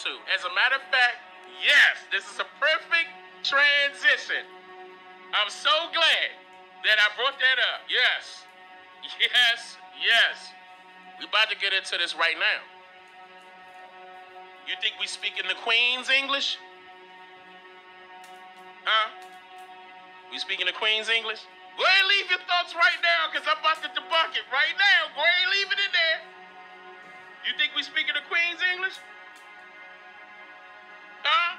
to. As a matter of fact, yes, this is a perfect transition. I'm so glad that I brought that up. Yes. Yes. Yes. We about to get into this right now. You think we speaking the Queen's English? Huh? We speaking the Queen's English? Go ahead and leave your thoughts right now, because I'm about to debunk it right now. Go ahead and leave it in there. You think we speaking the Queen's English? Huh?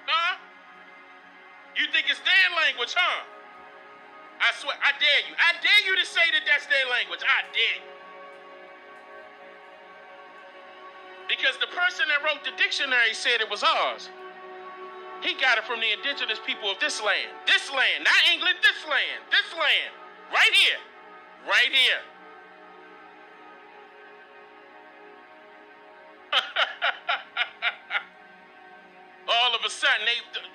Huh? You think it's their language, huh? I swear, I dare you. I dare you to say that that's their language. I dare you. Because the person that wrote the dictionary said it was ours. He got it from the indigenous people of this land. This land, not England, this land. This land. Right here. Right here. All of a sudden,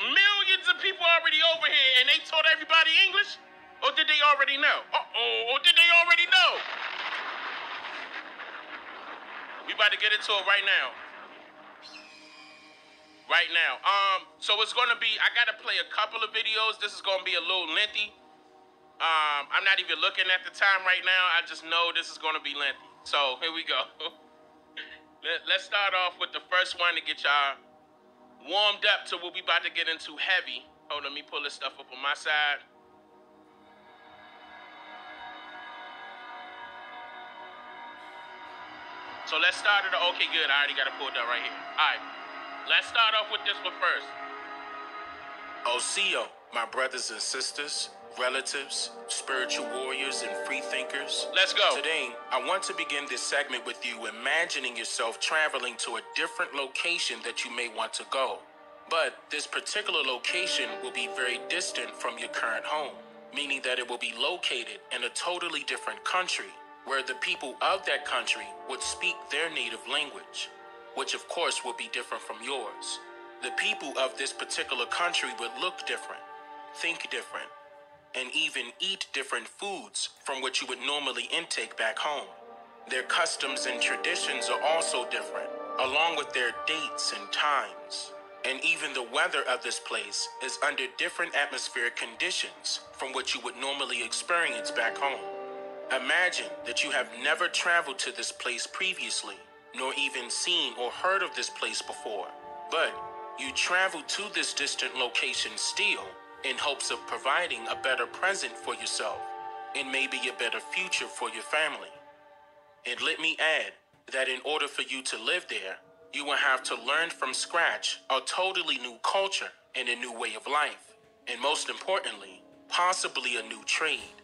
millions of people already over here, and they taught everybody English? Or did they already know? Or did they already know? We about to get into it right now. Right now. So it's gonna be, I gotta play a couple of videos. This is gonna be a little lengthy. I'm not even looking at the time right now. I just know this is gonna be lengthy. So here we go. Let's start off with the first one to get y'all warmed up to what we about to get into heavy. Hold on, let me pull this stuff up on my side. So let's start it. Okay, good. I already got it pulled up right here. All right. Let's start off with this one first. Oseo, my brothers and sisters, relatives, spiritual warriors, and free thinkers. Let's go. Today, I want to begin this segment with you imagining yourself traveling to a different location that you may want to go. But this particular location will be very distant from your current home, meaning that it will be located in a totally different country, where the people of that country would speak their native language, which of course will be different from yours. The people of this particular country would look different, think different, and even eat different foods from what you would normally intake back home. Their customs and traditions are also different, along with their dates and times. And even the weather of this place is under different atmospheric conditions from what you would normally experience back home. Imagine that you have never traveled to this place previously, nor even seen or heard of this place before. But you traveled to this distant location still in hopes of providing a better present for yourself and maybe a better future for your family. And let me add that in order for you to live there, you will have to learn from scratch a totally new culture and a new way of life. And most importantly, possibly a new trade.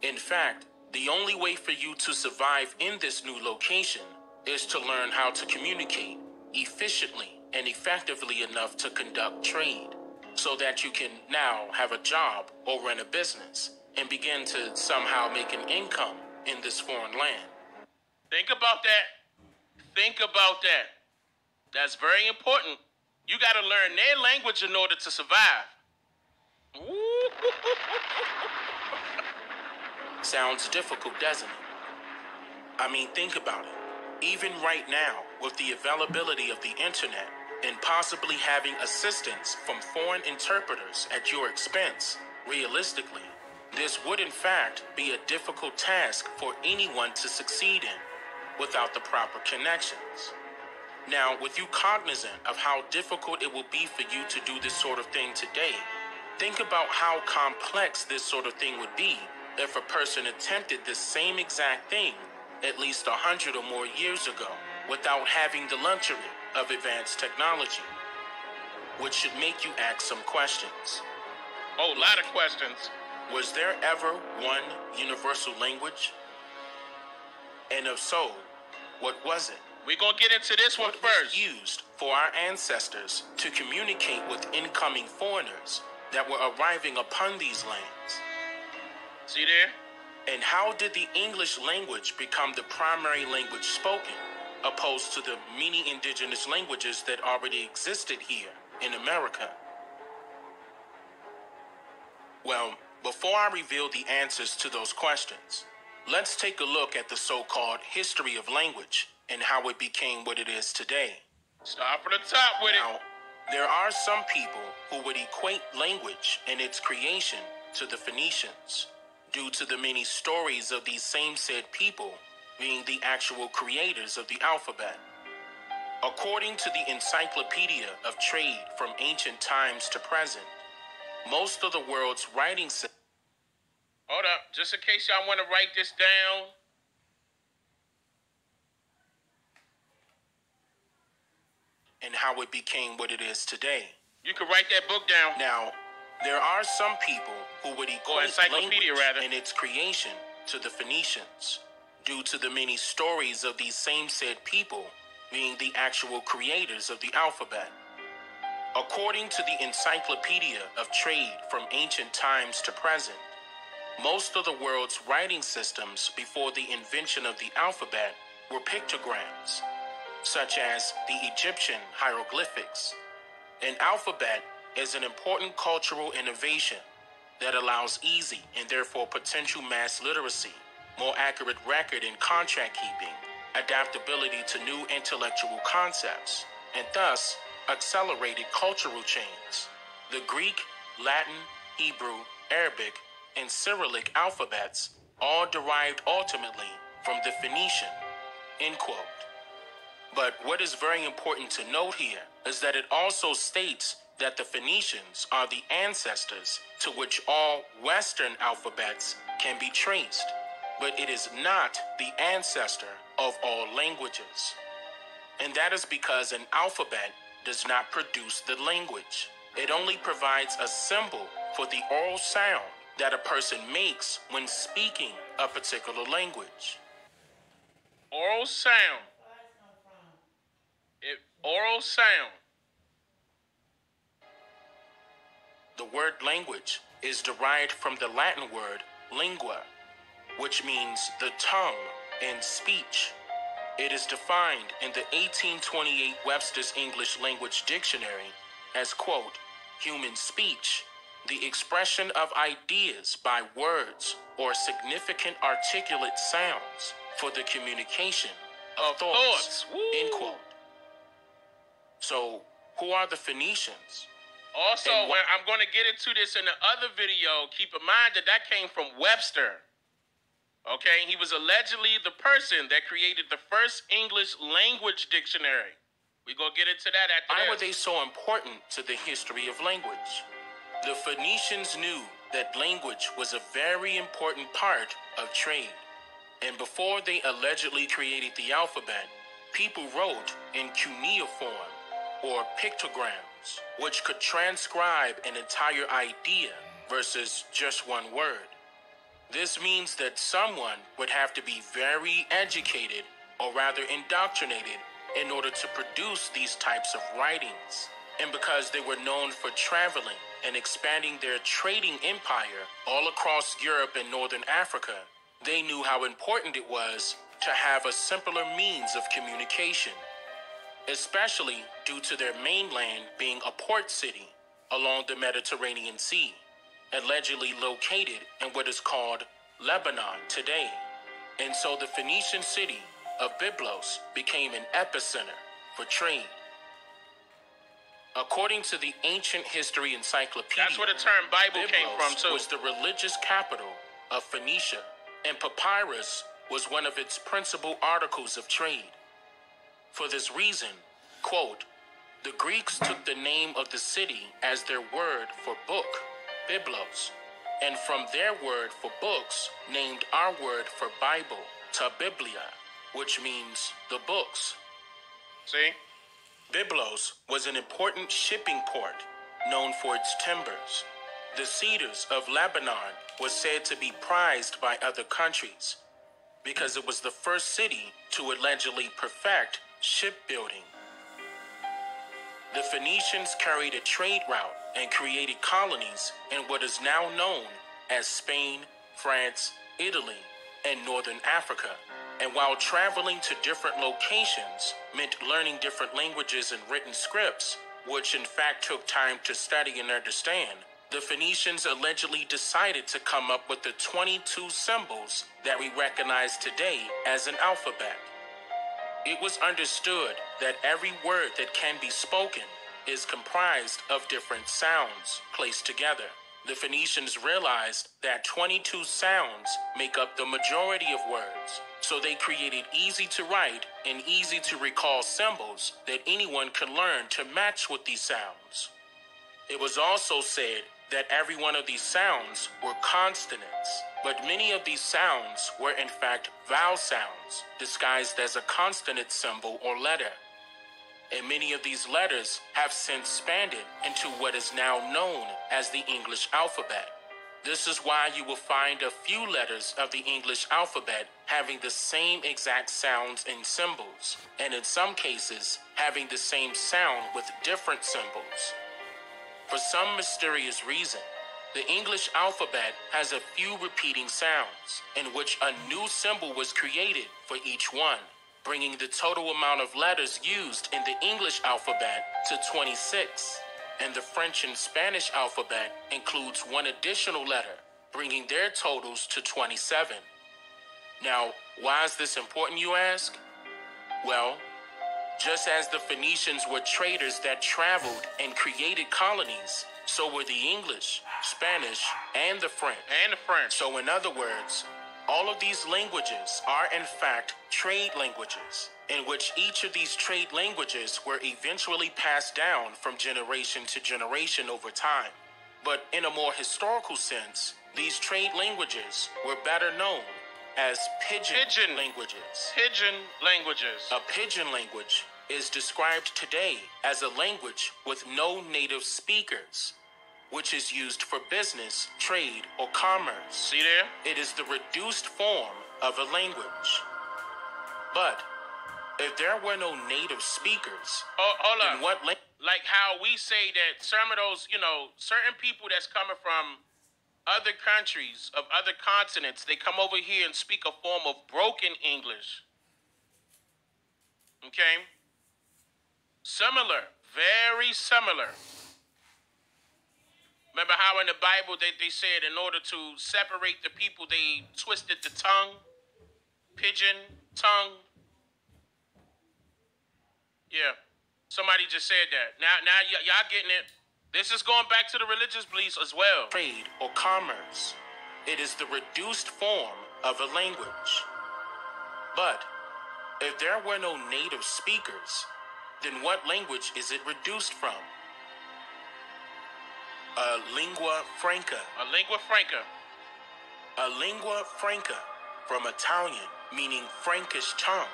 In fact, the only way for you to survive in this new location is to learn how to communicate efficiently and effectively enough to conduct trade, so that you can now have a job or run a business and begin to somehow make an income in this foreign land. Think about that. Think about that. That's very important. You got to learn their language in order to survive. Sounds difficult, doesn't it? I mean, think about it. Even right now, with the availability of the internet and possibly having assistance from foreign interpreters at your expense, realistically, this would in fact be a difficult task for anyone to succeed in without the proper connections. Now, with you cognizant of how difficult it will be for you to do this sort of thing today, think about how complex this sort of thing would be if a person attempted this same exact thing at least 100 or more years ago without having the luxury of advanced technology, which should make you ask some questions. Oh, a lot of questions. Was there ever one universal language? And if so, what was it? We're going to get into this one first. first. Was used for our ancestors to communicate with incoming foreigners that were arriving upon these lands? See there? And how did the English language become the primary language spoken, opposed to the many indigenous languages that already existed here in America? Well, before I reveal the answers to those questions, let's take a look at the so-called history of language and how it became what it is today. Start from the top with Now, there are some people who would equate language and its creation to the Phoenicians, due to the many stories of these same said people being the actual creators of the alphabet. According to the Encyclopedia of Trade from ancient times to present, most of the world's writing systems. Hold up, just in case y'all want to write this down. And how it became what it is today. You can write that book down. Now, there are some people who would equate encyclopedia, language rather, and its creation to the Phoenicians, due to the many stories of these same said people being the actual creators of the alphabet. According to the Encyclopedia of Trade from ancient times to present, most of the world's writing systems before the invention of the alphabet were pictograms, such as the Egyptian hieroglyphics. An alphabet is an important cultural innovation that allows easy and therefore potential mass literacy, more accurate record and contract keeping, adaptability to new intellectual concepts, and thus accelerated cultural change. The Greek, Latin, Hebrew, Arabic, and Cyrillic alphabets all derived ultimately from the Phoenician, end quote. But what is very important to note here is that it also states that the Phoenicians are the ancestors to which all Western alphabets can be traced, but it is not the ancestor of all languages. And that is because an alphabet does not produce the language. It only provides a symbol for the oral sound that a person makes when speaking a particular language. Oral sound. Oral sound. The word language is derived from the Latin word lingua, which means the tongue and speech. It is defined in the 1828 Webster's English Language Dictionary as, quote, human speech, the expression of ideas by words or significant articulate sounds for the communication of thoughts, end quote. So, who are the Phoenicians? Also, I'm going to get into this in the other video. Keep in mind that that came from Webster. Okay, he was allegedly the person that created the first English language dictionary. We're going to get into that after Why this. were they so important to the history of language? The Phoenicians knew that language was a very important part of trade. And before they allegedly created the alphabet, people wrote in cuneiform, or pictograms, which could transcribe an entire idea versus just one word. This means that someone would have to be very educated, or rather indoctrinated, in order to produce these types of writings. And because they were known for traveling and expanding their trading empire all across Europe and Northern Africa, they knew how important it was to have a simpler means of communication, especially due to their mainland being a port city along the Mediterranean Sea, allegedly located in what is called Lebanon today. And so the Phoenician city of Byblos became an epicenter for trade. According to the Ancient History Encyclopedia, that's where the term Bible came from Byblos too. was the religious capital of Phoenicia, and papyrus was one of its principal articles of trade. For this reason, quote, the Greeks took the name of the city as their word for book, Byblos, and from their word for books, named our word for Bible, ta Biblia, which means the books. See? Byblos was an important shipping port, known for its timbers. The cedars of Lebanon was said to be prized by other countries because it was the first city to allegedly perfect shipbuilding. The Phoenicians carried a trade route and created colonies in what is now known as Spain, France, Italy, and Northern Africa. And while traveling to different locations meant learning different languages and written scripts, which in fact took time to study and understand, the Phoenicians allegedly decided to come up with the 22 symbols that we recognize today as an alphabet. It was understood that every word that can be spoken is comprised of different sounds placed together. The Phoenicians realized that 22 sounds make up the majority of words, so they created easy to write and easy to recall symbols that anyone could learn to match with these sounds. It was also said that every one of these sounds were consonants, but many of these sounds were in fact vowel sounds, disguised as a consonant symbol or letter. And many of these letters have since expanded into what is now known as the English alphabet. This is why you will find a few letters of the English alphabet having the same exact sounds and symbols, and in some cases having the same sound with different symbols. For some mysterious reason, the English alphabet has a few repeating sounds, in which a new symbol was created for each one, bringing the total amount of letters used in the English alphabet to 26, and the French and Spanish alphabet includes one additional letter, bringing their totals to 27. Now, why is this important, you ask? Well, just as the Phoenicians were traders that traveled and created colonies, so were the English, Spanish, and the French. So in other words, all of these languages are in fact trade languages, in which each of these trade languages were eventually passed down from generation to generation over time. But in a more historical sense, these trade languages were better known as pidgin languages. Pidgin languages. A pidgin language is described today as a language with no native speakers, which is used for business, trade, or commerce. See there? It is the reduced form of a language. But if there were no native speakers, Hold then up. what Like how we say that some of those, certain people that's coming from other countries, of other continents, they come over here and speak a form of broken English. Okay? Similar. Very similar. Remember how in the Bible they said in order to separate the people, they twisted the tongue? Pigeon, tongue. Yeah. Somebody just said that. Now y'all getting it. This is going back to the religious beliefs as well. Trade or commerce. It is the reduced form of a language. But if there were no native speakers, then what language is it reduced from? A lingua franca. A lingua franca. A lingua franca, from Italian, meaning Frankish tongue,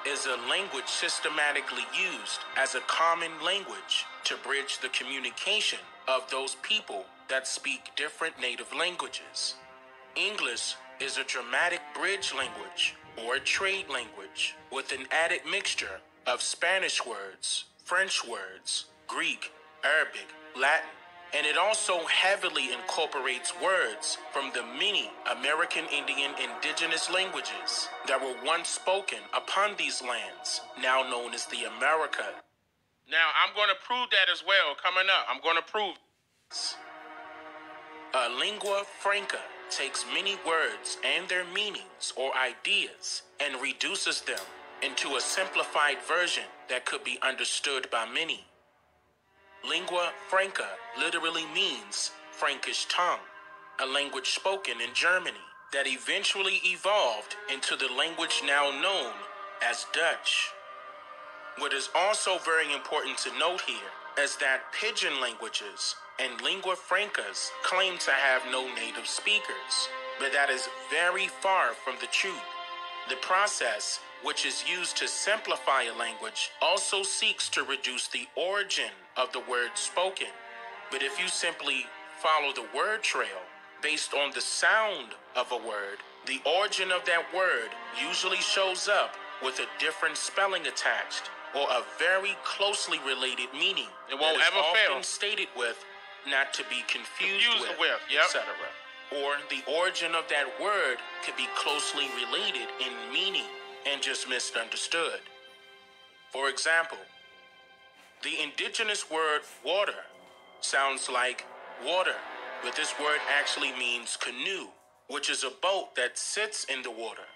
is a language systematically used as a common language to bridge the communication of those people that speak different native languages. English is a dramatic bridge language or a trade language with an added mixture of Spanish words, French words, Greek, Arabic, Latin, and it also heavily incorporates words from the many American Indian indigenous languages that were once spoken upon these lands, now known as the America. Now, I'm going to prove that as well coming up. I'm going to prove. A lingua franca takes many words and their meanings or ideas and reduces them into a simplified version that could be understood by many. Lingua franca literally means Frankish tongue, a language spoken in Germany that eventually evolved into the language now known as Dutch. What is also very important to note here is that pidgin languages and lingua francas claim to have no native speakers, but that is very far from the truth. The process, which is used to simplify a language, also seeks to reduce the origin of the word spoken. But if you simply follow the word trail based on the sound of a word, the origin of that word usually shows up with a different spelling attached or a very closely related meaning. It won't that is ever fail. often stated with not to be confused with, yep. etc. Or the origin of that word could be closely related in meaning and just misunderstood. For example, the indigenous word water sounds like water, but this word actually means canoe, which is a boat that sits in the water.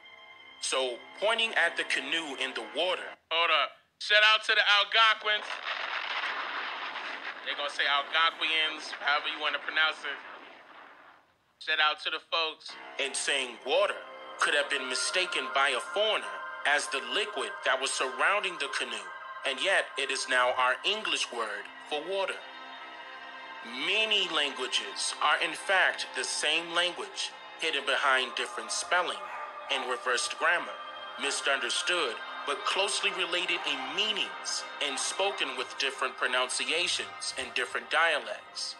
So, pointing at the canoe in the water. Hold up. Shout out to the Algonquins. They're gonna say Algonquians, however you want to pronounce it. Shout out to the folks. And saying water could have been mistaken by a foreigner as the liquid that was surrounding the canoe, and yet it is now our English word for water. Many languages are in fact the same language, hidden behind different spelling and reversed grammar, misunderstood but closely related in meanings and spoken with different pronunciations and different dialects.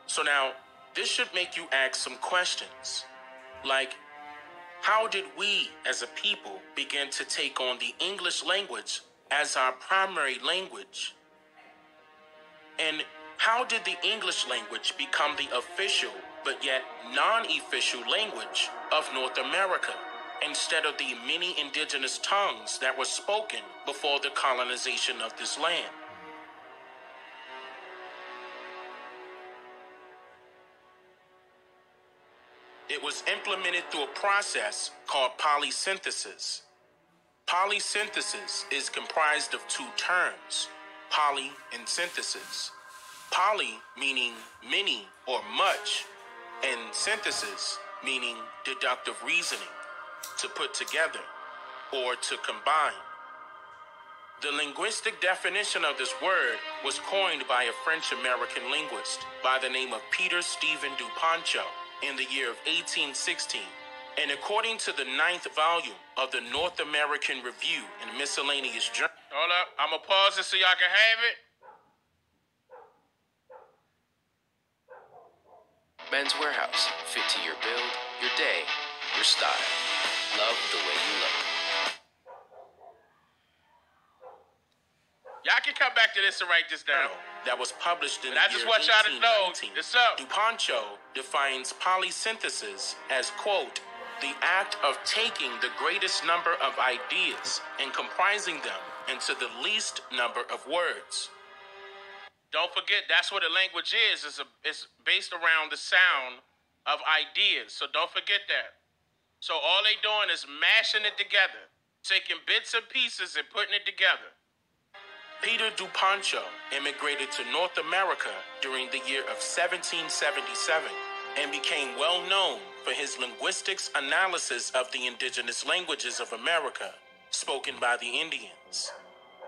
So now, this should make you ask some questions, like, how did we as a people begin to take on the English language as our primary language? And how did the English language become the official but yet non-official language of North America, instead of the many indigenous tongues that were spoken before the colonization of this land? It was implemented through a process called polysynthesis. Polysynthesis is comprised of two terms, poly and synthesis. Poly meaning many or much, and synthesis meaning deductive reasoning, to put together or to combine. The linguistic definition of this word was coined by a French-American linguist by the name of Peter Stephen Duponcho in the year of 1816, and according to the 9th volume of the North American Review and Miscellaneous Journal. Hold up, I'm gonna pause it so y'all can have it. Men's Warehouse. Fit to your build, your day, your style. Love the way you look. Y'all can come back to this and write this down. That was published in But I the just year want y'all to know 1819. this up. Duponcho defines polysynthesis as, quote, the act of taking the greatest number of ideas and comprising them into the least number of words. Don't forget, that's what a language is. It's based around the sound of ideas. So don't forget that. So all they doing is mashing it together, taking bits and pieces and putting it together. Peter Duponcho immigrated to North America during the year of 1777 and became well known for his linguistics analysis of the indigenous languages of America, spoken by the Indians.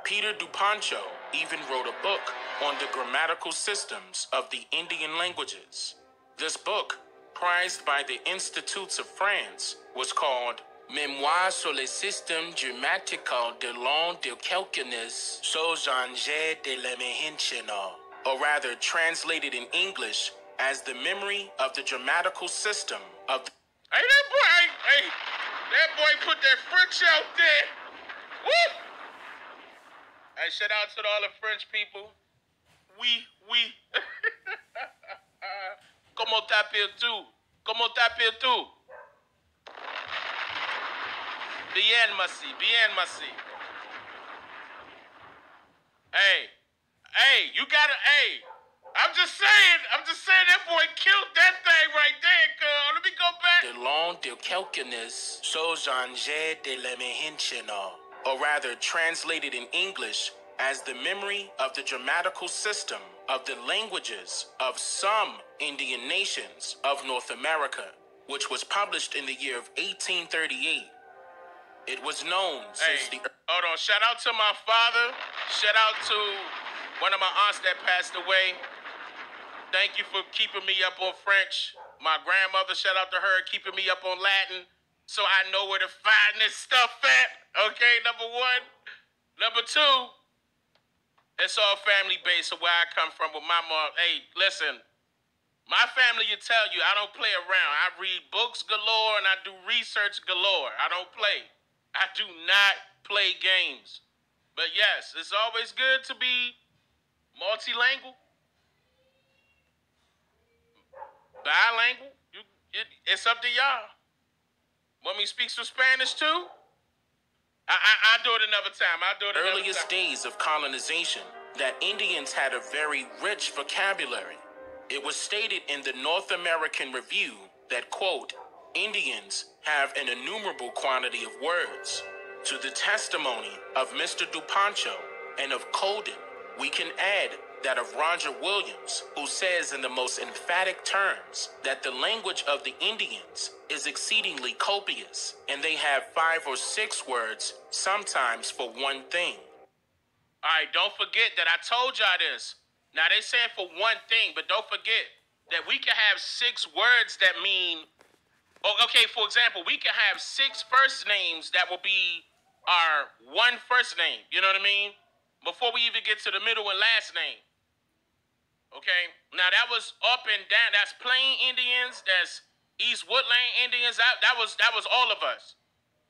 Peter Duponcho even wrote a book on the grammatical systems of the Indian languages. This book, prized by the Institutes of France, was called Mémoire sur le système grammatical de langue de quelqu'unes sous danger de l'imaginaire, or rather translated in English as the memory of the grammatical system of the... Hey, that boy put that French out there. Woo! Hey, shout out to all the French people. Oui. Comment t'appelles-tu? Comment t'appelles-tu? Bien, merci. Hey, you gotta, I'm just saying that boy killed that thing right there, cuz. Let me go back. De langue de quelqu'unes sous danger de l'imaginaire, or rather translated in English as the memory of the grammatical system of the languages of some Indian nations of North America, which was published in the year of 1838. It was known since the... Hold on. Shout out to my father. Shout out to one of my aunts that passed away. Thank you for keeping me up on French. My grandmother, shout out to her, keeping me up on Latin, so I know where to find this stuff at. Okay, number one. Number two, it's all family-based, so where I come from with my mom. Hey, listen, my family will tell you I don't play around. I read books galore and I do research galore. I don't play. I do not play games. But yes, it's always good to be multilingual, bilingual. It's up to y'all. Want me to speak some Spanish too? I'll do it another time. Earliest days of colonization, that Indians had a very rich vocabulary. It was stated in the North American Review that, quote, Indians have an innumerable quantity of words. To the testimony of Mr. Dupancho and of Colden, we can add that of Roger Williams, who says in the most emphatic terms that the language of the Indians is exceedingly copious, and they have 5 or 6 words, sometimes for one thing. All right, don't forget that I told y'all this. Now, they saying for one thing, but don't forget that we can have 6 words that mean... Oh, okay, for example, we can have 6 first names that will be our one first name. You know what I mean? Before we even get to the middle and last name. Okay? Now, that was up and down. That's Plain Indians. That's East Woodland Indians. That was all of us.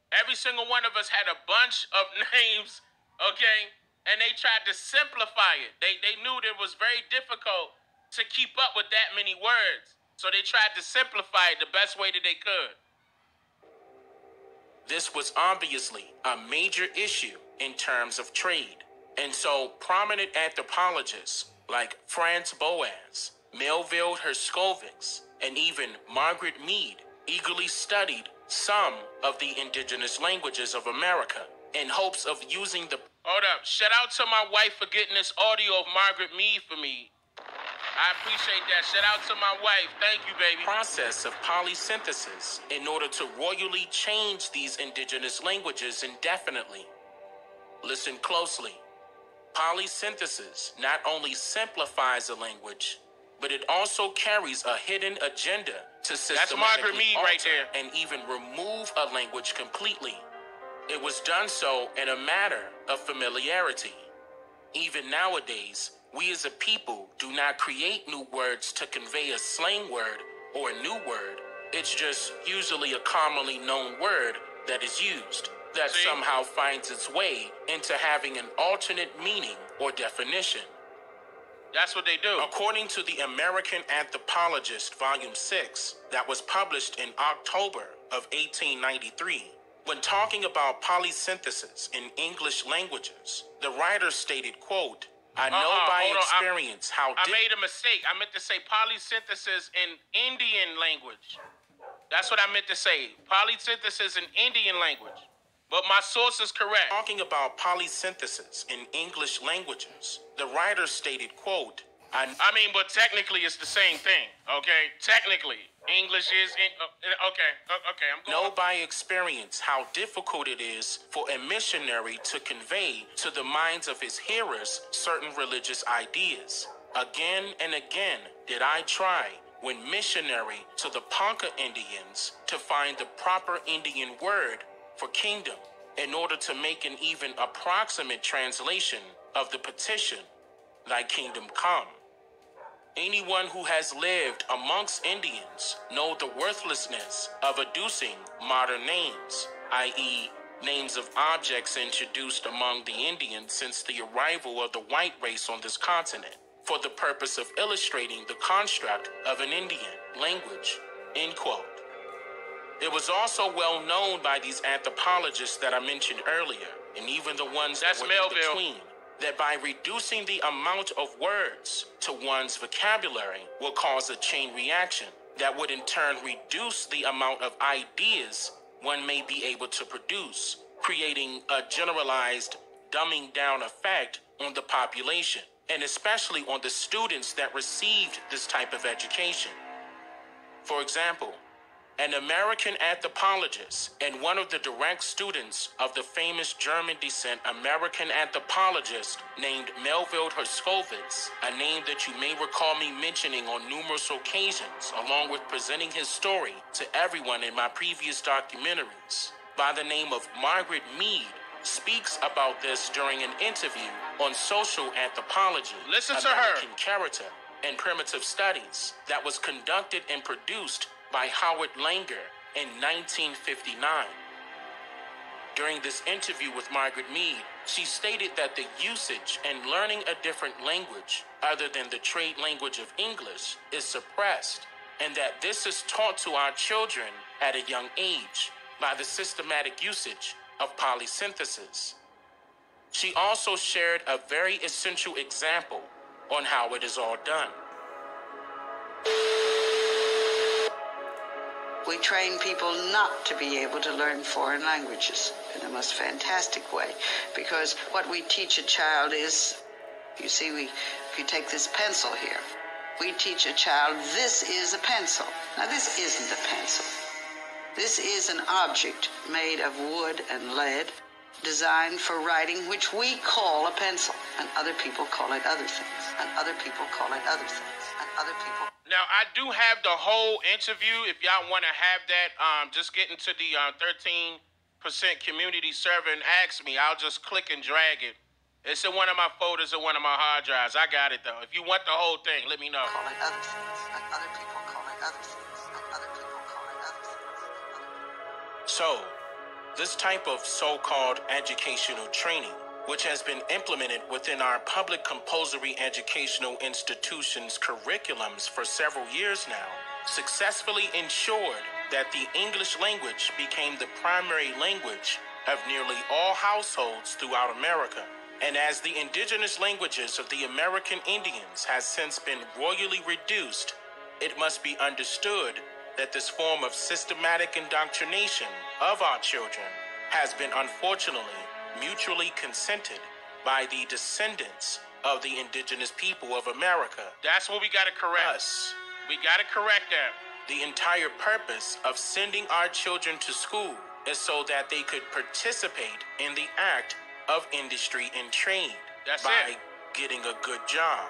Every single one of us had a bunch of names, okay? And they tried to simplify it. They knew it was very difficult to keep up with that many words. So they tried to simplify it the best way that they could. This was obviously a major issue in terms of trade. And so prominent anthropologists like Franz Boas, Melville Herskovits, and even Margaret Mead eagerly studied some of the indigenous languages of America in hopes of using the... Hold up. Shout out to my wife for getting this audio of Margaret Mead for me. I appreciate that. Shout out to my wife. Thank you, baby. Process of polysynthesis in order to royally change these indigenous languages indefinitely. Listen closely. Polysynthesis not only simplifies a language, but it also carries a hidden agenda to systematically alter and even remove a language completely. It was done so in a matter of familiarity. Even nowadays, we as a people do not create new words to convey a slang word or a new word. It's just usually a commonly known word that is used, that somehow finds its way into having an alternate meaning or definition. That's what they do. According to the American Anthropologist, Volume 6, that was published in October of 1893, when talking about polysynthesis in English languages, the writer stated, quote, I know by experience how... I made a mistake. I meant to say polysynthesis in Indian language. That's what I meant to say. Polysynthesis in Indian language. But my source is correct. Talking about polysynthesis in English languages, the writer stated, quote, but technically it's the same thing, okay? Technically. English is... Okay, I'm going... Know by experience how difficult it is for a missionary to convey to the minds of his hearers certain religious ideas. Again and again did I try, when missionary to the Ponca Indians, to find the proper Indian word for kingdom in order to make an even approximate translation of the petition, Thy kingdom come. Anyone who has lived amongst Indians know the worthlessness of adducing modern names, i.e., names of objects introduced among the Indians since the arrival of the white race on this continent, for the purpose of illustrating the construct of an Indian language, end quote. It was also well known by these anthropologists that I mentioned earlier, and even the ones that were in between, that by reducing the amount of words to one's vocabulary will cause a chain reaction that would in turn reduce the amount of ideas one may be able to produce, creating a generalized dumbing down effect on the population, and especially on the students that received this type of education. For example, an American anthropologist and one of the direct students of the famous German descent American anthropologist named Melville Herskovits, a name that you may recall me mentioning on numerous occasions, along with presenting his story to everyone in my previous documentaries, by the name of Margaret Mead, speaks about this during an interview on social anthropology, Listen to American her. Character, and Primitive Studies that was conducted and produced by Howard Langer in 1959. During this interview with Margaret Mead, she stated that the usage and learning a different language other than the trade language of English is suppressed, and that this is taught to our children at a young age by the systematic usage of polysynthesis. She also shared a very essential example on how it is all done. We train people not to be able to learn foreign languages in the most fantastic way, because what we teach a child is, you see, if you take this pencil here, we teach a child this is a pencil. Now, this isn't a pencil. This is an object made of wood and lead, designed for writing, which we call a pencil, and other people call it other things, and other people call it other things, and other people. Now, I do have the whole interview. If y'all want to have that, just get into the 13% community server and ask me. I'll just click and drag it. It's in one of my folders or one of my hard drives. I got it, though. If you want the whole thing, let me know. Call it other things, and other people call it other things, and other people call it other things. So, this type of so-called educational training, which has been implemented within our public compulsory educational institutions' curriculums for several years now, successfully ensured that the English language became the primary language of nearly all households throughout America. And as the indigenous languages of the American Indians has since been royally reduced, it must be understood that this form of systematic indoctrination of our children has been unfortunately mutually consented by the descendants of the indigenous people of America. That's what we got to correct. Us. We got to correct that. The entire purpose of sending our children to school is so that they could participate in the act of industry and trade. That's by it. Getting a good job.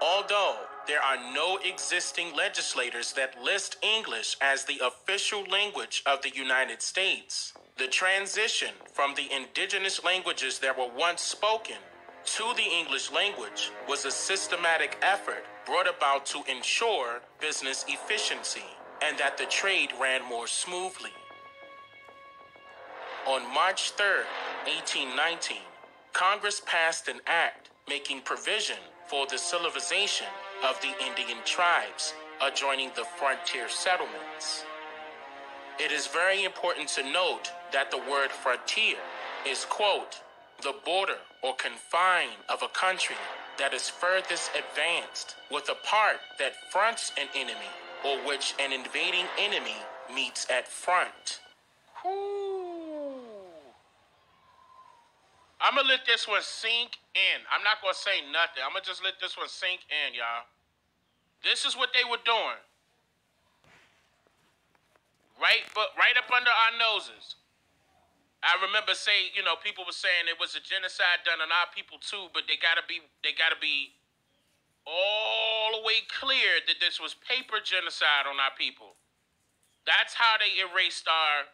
Although there are no existing legislators that list English as the official language of the United States, the transition from the indigenous languages that were once spoken to the English language was a systematic effort brought about to ensure business efficiency and that the trade ran more smoothly. On March 3rd, 1819, Congress passed an act making provision for the civilization of the Indian tribes adjoining the frontier settlements. It is very important to note that the word frontier is, quote, the border or confine of a country that is furthest advanced with a part that fronts an enemy or which an invading enemy meets at front. Ooh. I'm going to let this one sink in. I'm not going to say nothing. I'm going to just let this one sink in, y'all. This is what they were doing. Right up under our noses. I remember people were saying it was a genocide done on our people too, but they gotta be all the way clear that this was paper genocide on our people. That's how they erased our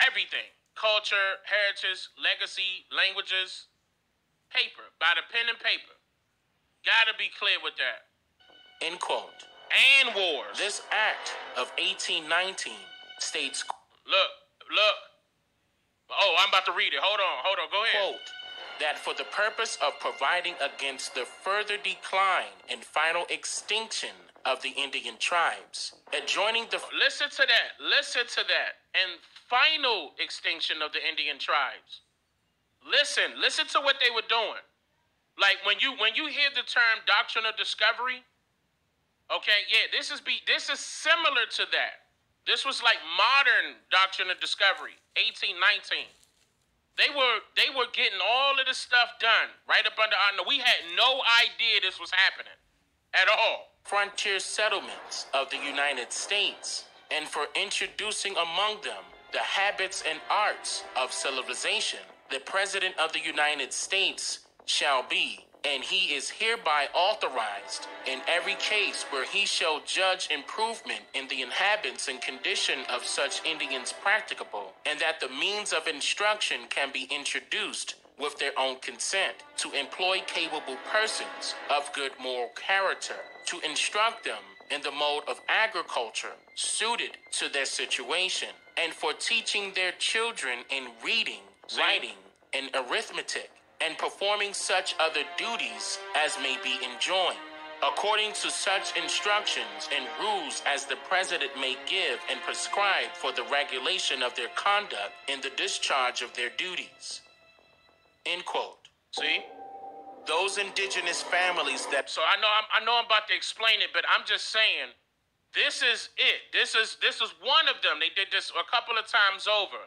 everything. Culture, heritage, legacy, languages, paper, by the pen and paper. Gotta be clear with that. End quote. And wars. This act of 1819 states, Look. Oh, I'm about to read it. Hold on. Go ahead. quote, that for the purpose of providing against the further decline and final extinction of the Indian tribes, adjoining the... Listen to that. And final extinction of the Indian tribes. Listen to what they were doing. Like when you hear the term doctrine of discovery, okay, yeah, this is similar to that. This was like modern doctrine of discovery, 1819. They were getting all of this stuff done right up under our nose. We had no idea this was happening at all. frontier settlements of the United States, and for introducing among them the habits and arts of civilization, the President of the United States shall be, and he is hereby authorized in every case where he shall judge improvement in the inhabitants and condition of such Indians practicable, and that the means of instruction can be introduced with their own consent, to employ capable persons of good moral character, to instruct them in the mode of agriculture suited to their situation, and for teaching their children in reading, writing, and arithmetic, and performing such other duties as may be enjoined, according to such instructions and rules as the President may give and prescribe for the regulation of their conduct in the discharge of their duties. End quote. See? Those indigenous families that... So I know I'm about to explain it, but I'm just saying, This is it. This is one of them. They did this a couple of times over.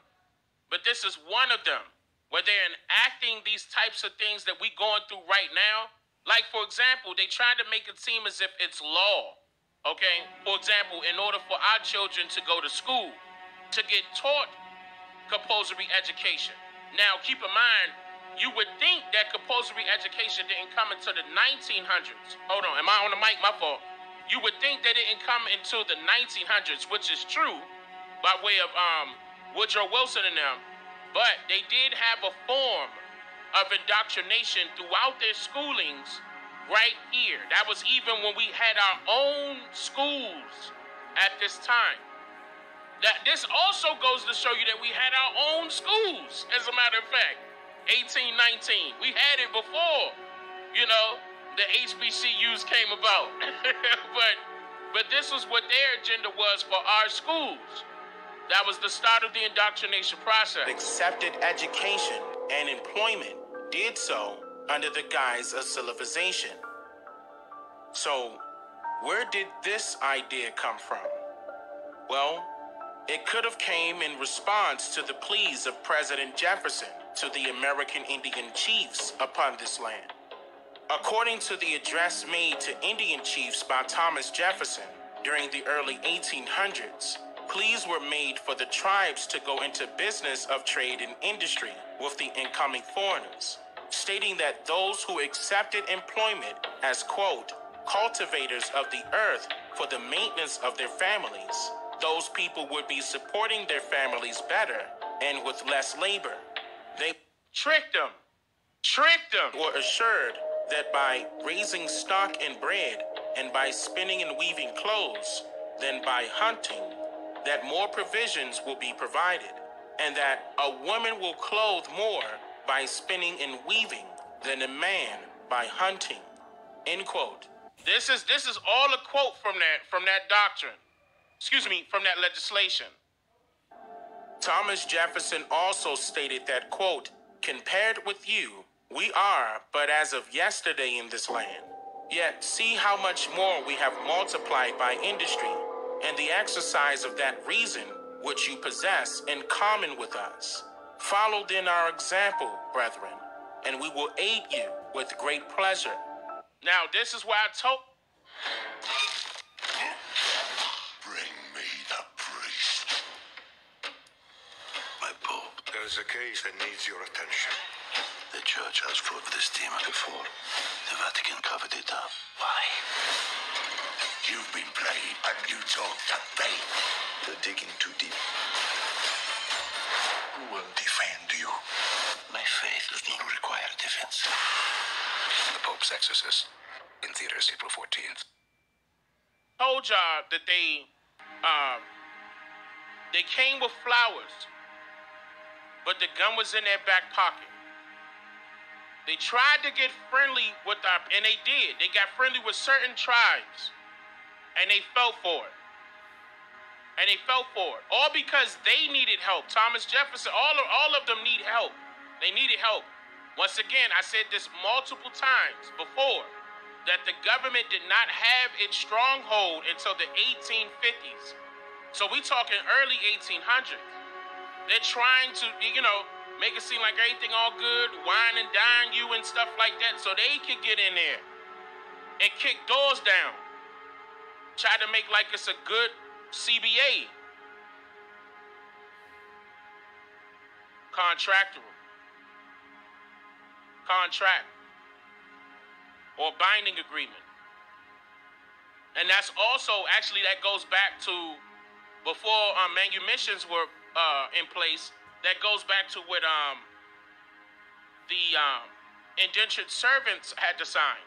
But this is one of them where they're enacting these types of things that we going through right now. Like, for example, they tried to make it seem as if it's law. Okay? For example, in order for our children to go to school, to get taught compulsory education. Now, keep in mind, you would think that compulsory education didn't come until the 1900s. Hold on, am I on the mic? My fault. You would think that it didn't come until the 1900s, which is true, by way of Woodrow Wilson and them. But they did have a form of indoctrination throughout their schoolings right here. That was even when we had our own schools at this time. That this also goes to show you that we had our own schools, as a matter of fact. 1819. We had it before, you know, the HBCUs came about. but this was what their agenda was for our schools. That was the start of the indoctrination process. Accepted education and employment did so under the guise of civilization. So, where did this idea come from? Well, it could have came in response to the pleas of President Jefferson to the American Indian chiefs upon this land. According to the address made to Indian chiefs by Thomas Jefferson during the early 1800s, pleas were made for the tribes to go into business of trade and industry with the incoming foreigners, stating that those who accepted employment as, quote, cultivators of the earth for the maintenance of their families, those people would be supporting their families better and with less labor. They tricked them. Were assured that by raising stock and bread and by spinning and weaving clothes than by hunting, that more provisions will be provided, and that a woman will clothe more by spinning and weaving than a man by hunting. End quote. This is all a quote from that doctrine. Excuse me, from that legislation. Thomas Jefferson also stated that, quote, compared with you, we are but as of yesterday in this land. Yet see how much more we have multiplied by industry and the exercise of that reason which you possess in common with us. Follow then our example, brethren, and we will aid you with great pleasure. Now, this is why I told... Bring me the priest. My Pope, there's a case that needs your attention. The Church has fought this demon before. The Vatican covered it up. Why? You've been playing and you talk to faith. You're digging too deep. Who will defend you? My faith does not require defense. The Pope's Exorcist, in theaters April 14th. Told y'all that they came with flowers, but the gun was in their back pocket. They tried to get friendly with and they did. They got friendly with certain tribes, and they fell for it. All because they needed help. Thomas Jefferson, all of them need help. They needed help. Once again, I said this multiple times before, that the government did not have its stronghold until the 1850s. So we talking early 1800s. They're trying to, make it seem like everything all good, wine and dine you and stuff like that, so they could get in there and kick doors down. Try to make like it's a good CBA. Contract or binding agreement. And that's also, actually, that goes back to before manumissions were in place. That goes back to what the indentured servants had to sign.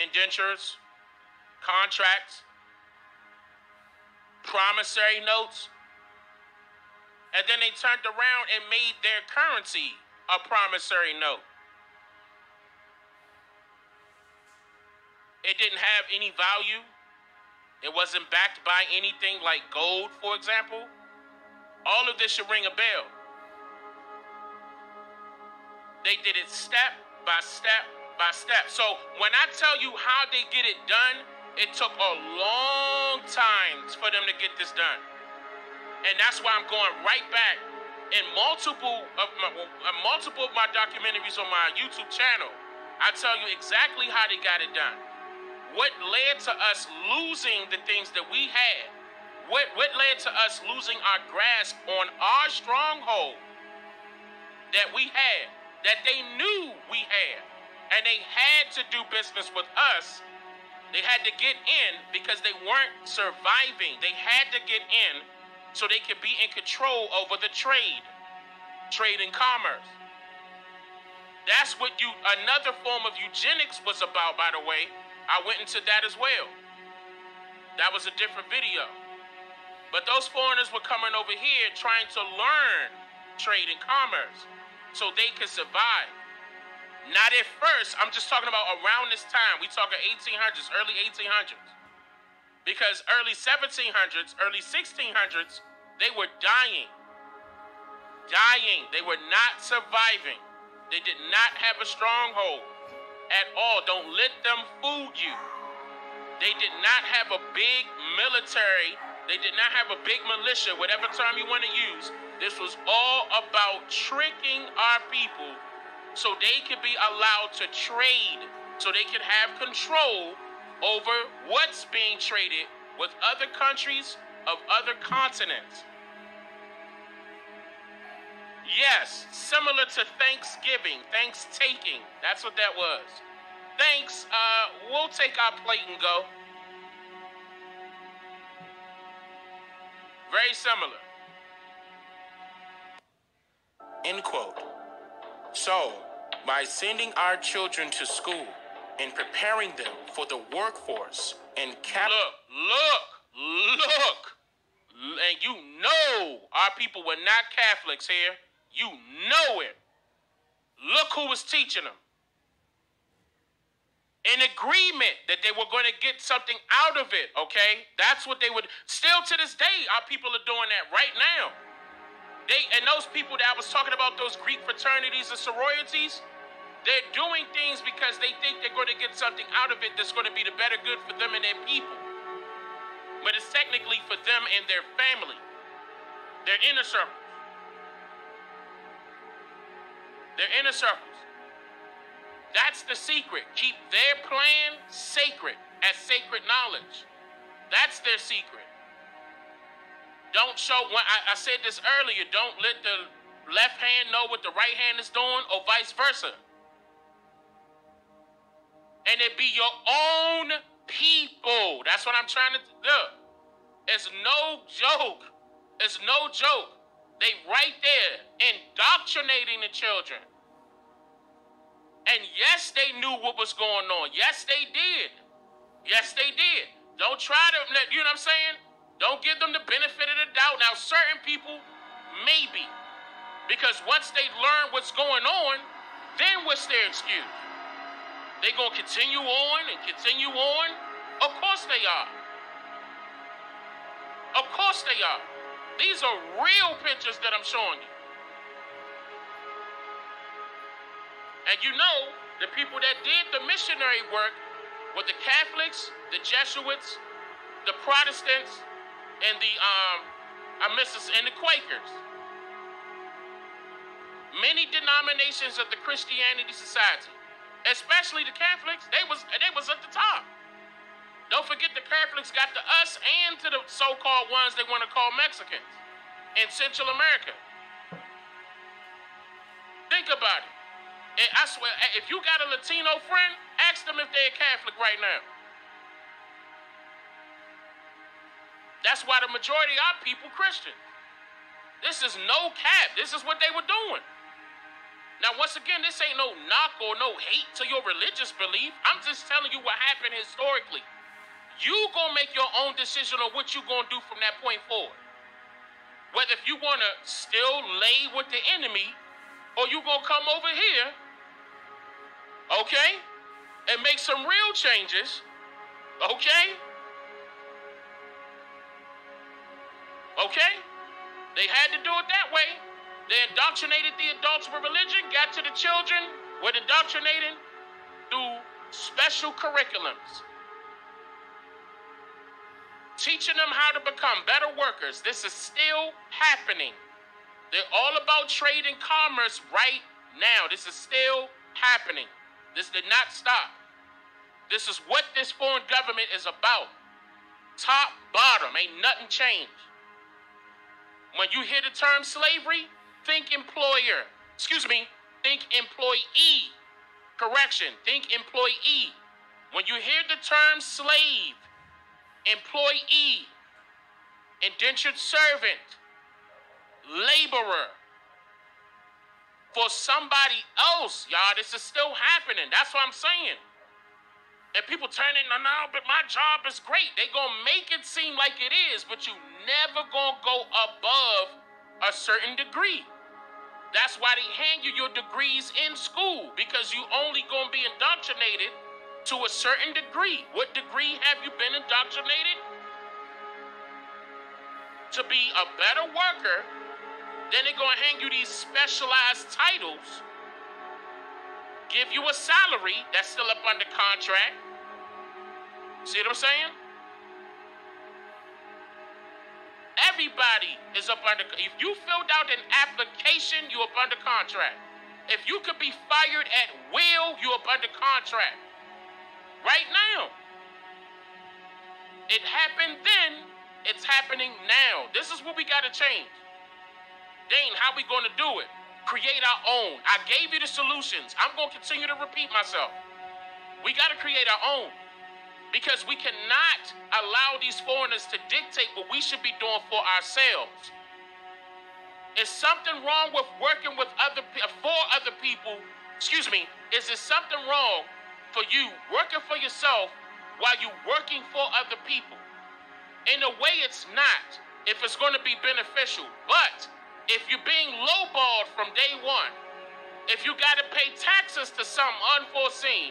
Indentures, contracts, promissory notes. And then they turned around and made their currency a promissory note. It didn't have any value. It wasn't backed by anything like gold, for example. All of this should ring a bell. They did it step by step by step. So when I tell you how they get it done, It took a long time for them to get this done. And that's why I'm going right back in multiple of my documentaries on my YouTube channel. I tell you exactly how they got it done. What led to us losing the things that we had? What led to us losing our grasp on our stronghold that we had, that they knew we had, and they had to do business with us. They had to get in because they weren't surviving. They had to get in so they could be in control over the trade and commerce. That's what another form of eugenics was about, by the way. I went into that as well. That was a different video. But those foreigners were coming over here trying to learn trade and commerce so they could survive. Not at first. I'm just talking about around this time. We talking 1800s, early 1800s. Because early 1700s, early 1600s, they were dying. They were not surviving. They did not have a stronghold at all. Don't let them fool you. They did not have a big military. They did not have a big militia, whatever term you want to use. This was all about tricking our people so they could be allowed to trade, so they could have control over what's being traded with other countries of other continents. Yes, similar to Thanksgiving, thanks-taking. That's what that was. Thanks, we'll take our plate and go. Very similar. End quote. So, by sending our children to school and preparing them for the workforce and Look. And you know our people were not Catholics here. You know it. Look who was teaching them. In agreement that they were going to get something out of it, okay? That's what they would. Still to this day, our people are doing that right now. And those people that I was talking about, those Greek fraternities and sororities, they're doing things because they think they're going to get something out of it that's going to be the better good for them and their people. But it's technically for them and their family, their inner circles. Their inner circles. That's the secret. Keep their plan sacred, as sacred knowledge. That's their secret. Don't show, when I said this earlier, don't let the left hand know what the right hand is doing or vice versa. And it be your own people. That's what I'm trying to do. It's no joke. It's no joke. They right there indoctrinating the children. And yes, they knew what was going on. Yes, they did. Yes, they did. Don't try to, you know what I'm saying? Don't give them the benefit of the doubt. Now, certain people, maybe. Because once they learn what's going on, then what's their excuse? They going to continue on and continue on? Of course they are. Of course they are. These are real pictures that I'm showing you. And you know, the people that did the missionary work were the Catholics, the Jesuits, the Protestants, and the Quakers. Many denominations of the Christianity Society, especially the Catholics, they was at the top. Don't forget the Catholics got to us and to the so-called ones they want to call Mexicans in Central America. Think about it. And I swear, if you got a Latino friend, ask them if they're Catholic right now. That's why the majority of our people Christian. This is no cap. This is what they were doing. Now, once again, this ain't no knock or no hate to your religious belief. I'm just telling you what happened historically. You gonna make your own decision on what you gonna do from that point forward. Whether if you wanna still lay with the enemy or you gonna come over here, okay, and make some real changes, okay? Okay? They had to do it that way. They indoctrinated the adults with religion, got to the children with indoctrinating through special curriculums. teaching them how to become better workers. This is still happening. They're all about trade and commerce right now. This is still happening. This did not stop. This is what this foreign government is about. Top, bottom, ain't nothing changed. When you hear the term slavery, think employer. Think employee. Correction, think employee. When you hear the term slave, employee, indentured servant, laborer, for somebody else, y'all, this is still happening. That's what I'm saying. And people turn it, no, but my job is great. They gonna make it seem like it is, but you never gonna go above a certain degree. That's why they hand you your degrees in school, because you only gonna be indoctrinated to a certain degree. What degree have you been indoctrinated? To be a better worker. Then they're gonna hang you these specialized titles, give you a salary that's still up under contract. See what I'm saying? Everybody is up under. If you filled out an application, you up under contract. If you could be fired at will, you up under contract. Right now. It happened then. It's happening now. This is what we got to change. Dane, how we going to do it? Create our own. I gave you the solutions. I'm going to continue to repeat myself. We got to create our own. Because we cannot allow these foreigners to dictate what we should be doing for ourselves. Is something wrong with working with for other people? Is there something wrong for you working for yourself while you working for other people? In a way, it's not, if it's going to be beneficial. But if you're being lowballed from day one, if you got to pay taxes to something unforeseen,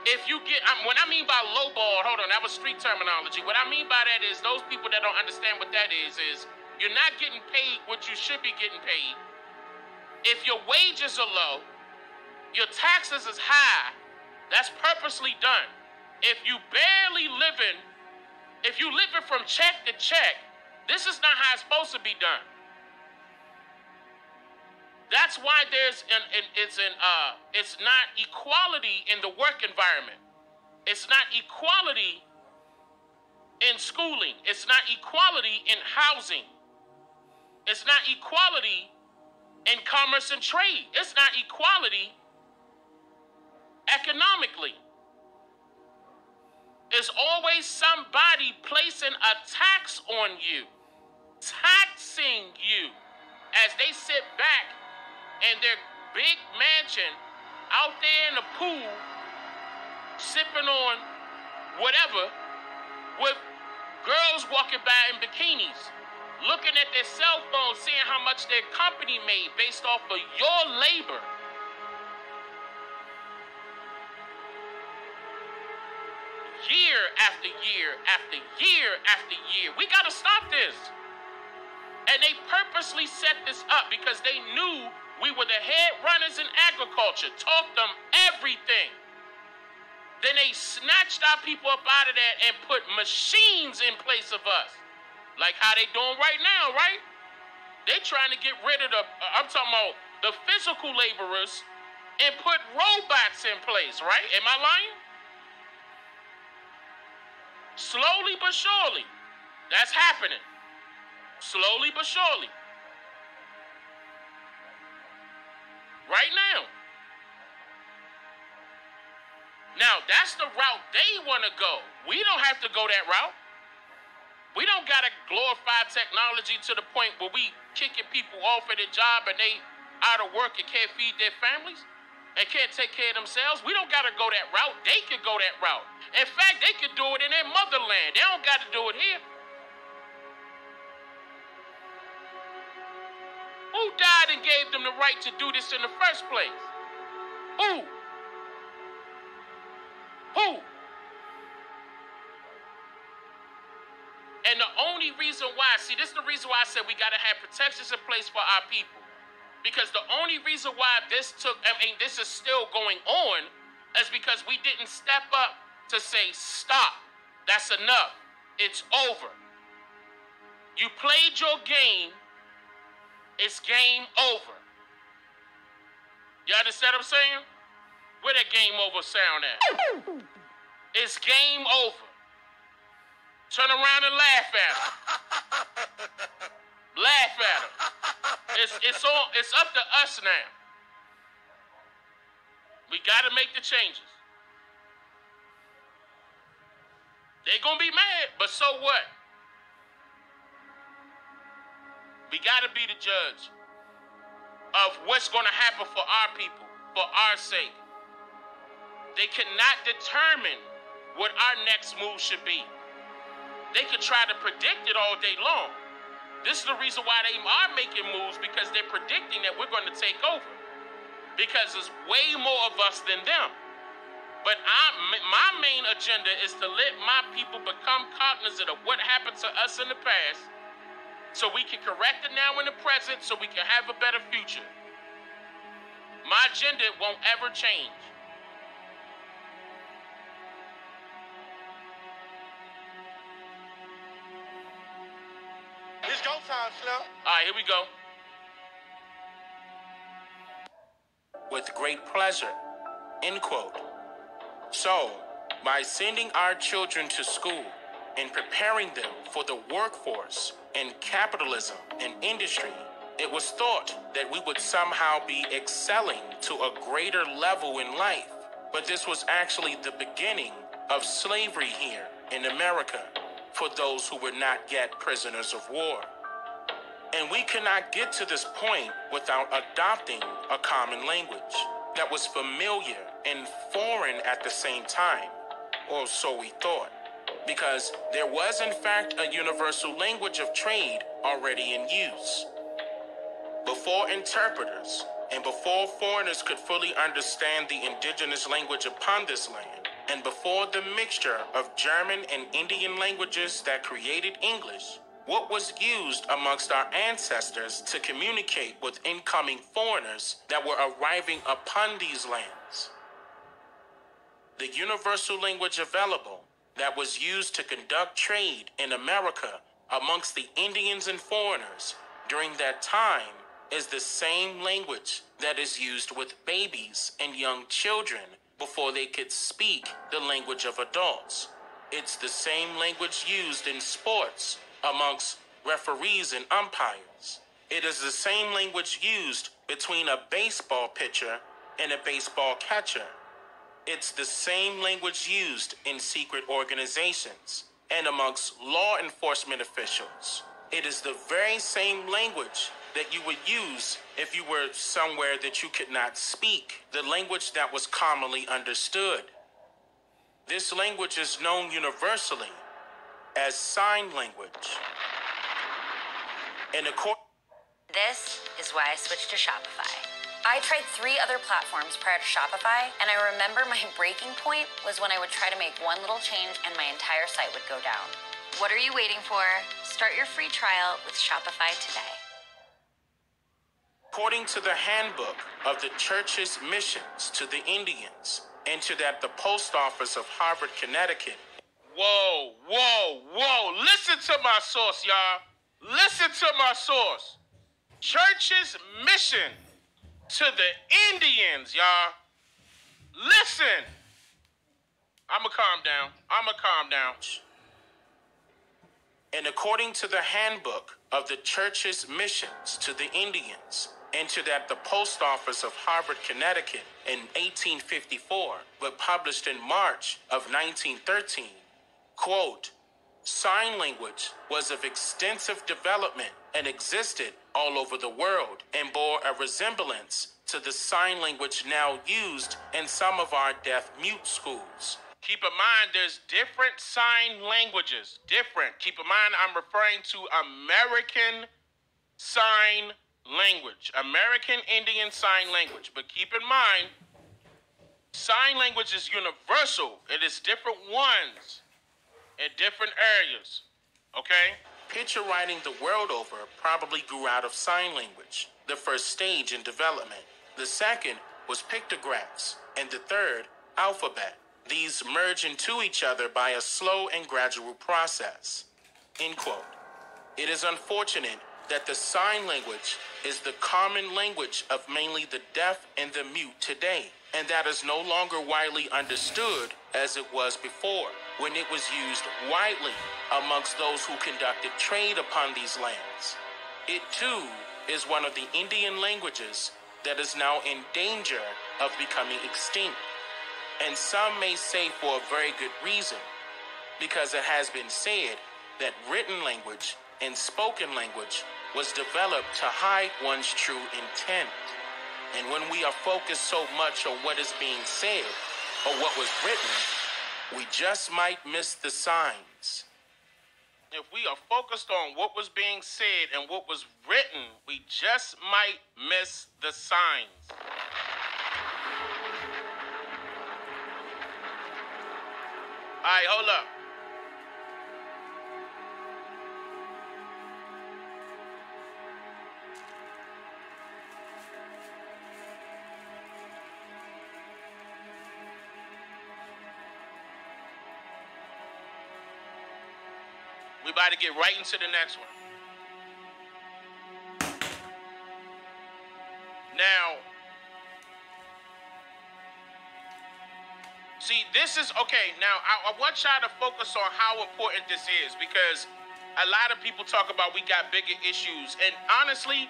if you get, when I mean by lowball, hold on, that was street terminology. What I mean by that is those people that don't understand what that is you're not getting paid what you should be getting paid. If your wages are low, your taxes is high, that's purposely done. If you barely living, if you living from check to check, this is not how it's supposed to be done. That's why it's not equality in the work environment. It's not equality in schooling. It's not equality in housing. It's not equality in commerce and trade. It's not equality economically. There's always somebody placing a tax on you, taxing you as they sit back in their big mansion out there in the pool, sipping on whatever, with girls walking by in bikinis, looking at their cell phones, seeing how much their company made based off of your labor. Year after year after year after year. We gotta stop this. And they purposely set this up because they knew we were the head runners in agriculture, taught them everything. Then they snatched our people up out of that and put machines in place of us. Like how they doing right now, right? They trying to get rid of I'm talking about the physical laborers and put robots in place, right? Am I lying? Slowly but surely, that's happening. Slowly but surely. Right now. Now, that's the route they want to go. We don't have to go that route. We don't got to glorify technology to the point where we kicking people off at their job and they out of work and can't feed their families and can't take care of themselves. We don't got to go that route. They could go that route. In fact, they could do it in their motherland. They don't got to do it here. Who died and gave them the right to do this in the first place? Who? Who? And the only reason why, see, this is the reason why I said we got to have protections in place for our people. Because the only reason why this is still going on is because we didn't step up to say, stop, that's enough. it's over. You played your game, it's game over. You understand what I'm saying? Where that game over sound at? It's game over. Turn around and laugh at him. Laugh at him. It's up to us now. We gotta make the changes. They gonna be mad, but so what? We gotta be the judge of what's gonna happen for our people, for our sake. They cannot determine what our next move should be. They could try to predict it all day long. This is the reason why they are making moves, because they're predicting that we're going to take over. Because there's way more of us than them. But my main agenda is to let my people become cognizant of what happened to us in the past, so we can correct it now in the present, so we can have a better future. My agenda won't ever change. It's go time, Slim. All right, here we go. With great pleasure, end quote. So, by sending our children to school and preparing them for the workforce and capitalism and industry, it was thought that we would somehow be excelling to a greater level in life. But this was actually the beginning of slavery here in America for those who were not yet prisoners of war. And we cannot get to this point without adopting a common language that was familiar and foreign at the same time, or so we thought, because there was in fact a universal language of trade already in use. Before interpreters and before foreigners could fully understand the indigenous language upon this land, and before the mixture of German and Indian languages that created English, what was used amongst our ancestors to communicate with incoming foreigners that were arriving upon these lands? The universal language available that was used to conduct trade in America amongst the Indians and foreigners during that time is the same language that is used with babies and young children before they could speak the language of adults. It's the same language used in sports amongst referees and umpires. It is the same language used between a baseball pitcher and a baseball catcher. It's the same language used in secret organizations and amongst law enforcement officials. It is the very same language that you would use if you were somewhere that you could not speak, the language that was commonly understood. This language is known universally as sign language. This is why I switched to Shopify. I tried 3 other platforms prior to Shopify, and I remember my breaking point was when I would try to make one little change and my entire site would go down. What are you waiting for? Start your free trial with Shopify today. According to the handbook of the church's missions to the Indians, entered at the post office of Harvard, Connecticut. Whoa, whoa, whoa. Listen to my source, y'all. Listen to my source. Church's mission to the Indians, y'all. Listen. I'ma calm down. And according to the handbook of the church's missions to the Indians, entered at the post office of Harvard, Connecticut in 1854, but published in March of 1913, quote, sign language was of extensive development and existed all over the world and bore a resemblance to the sign language now used in some of our deaf-mute schools. Keep in mind, there's different sign languages. Different. Keep in mind, I'm referring to American Sign Language. American Indian Sign Language. But keep in mind, sign language is universal. It is different ones in different areas. Okay? Picture writing the world over probably grew out of sign language, the first stage in development. The second was pictographs, and the third, alphabet. These merge into each other by a slow and gradual process. End quote. It is unfortunate that the sign language is the common language of mainly the deaf and the mute today, and that is no longer widely understood as it was before, when it was used widely amongst those who conducted trade upon these lands. It too is one of the Indian languages that is now in danger of becoming extinct. And some may say for a very good reason, because it has been said that written language and spoken language was developed to hide one's true intent. And when we are focused so much on what is being said or what was written, we just might miss the signs. If we are focused on what was being said and what was written, we just might miss the signs. All right, hold up. We about to get right into the next one. Now, see, this is, okay, now I want y'all to focus on how important this is, because a lot of people talk about we got bigger issues, and honestly,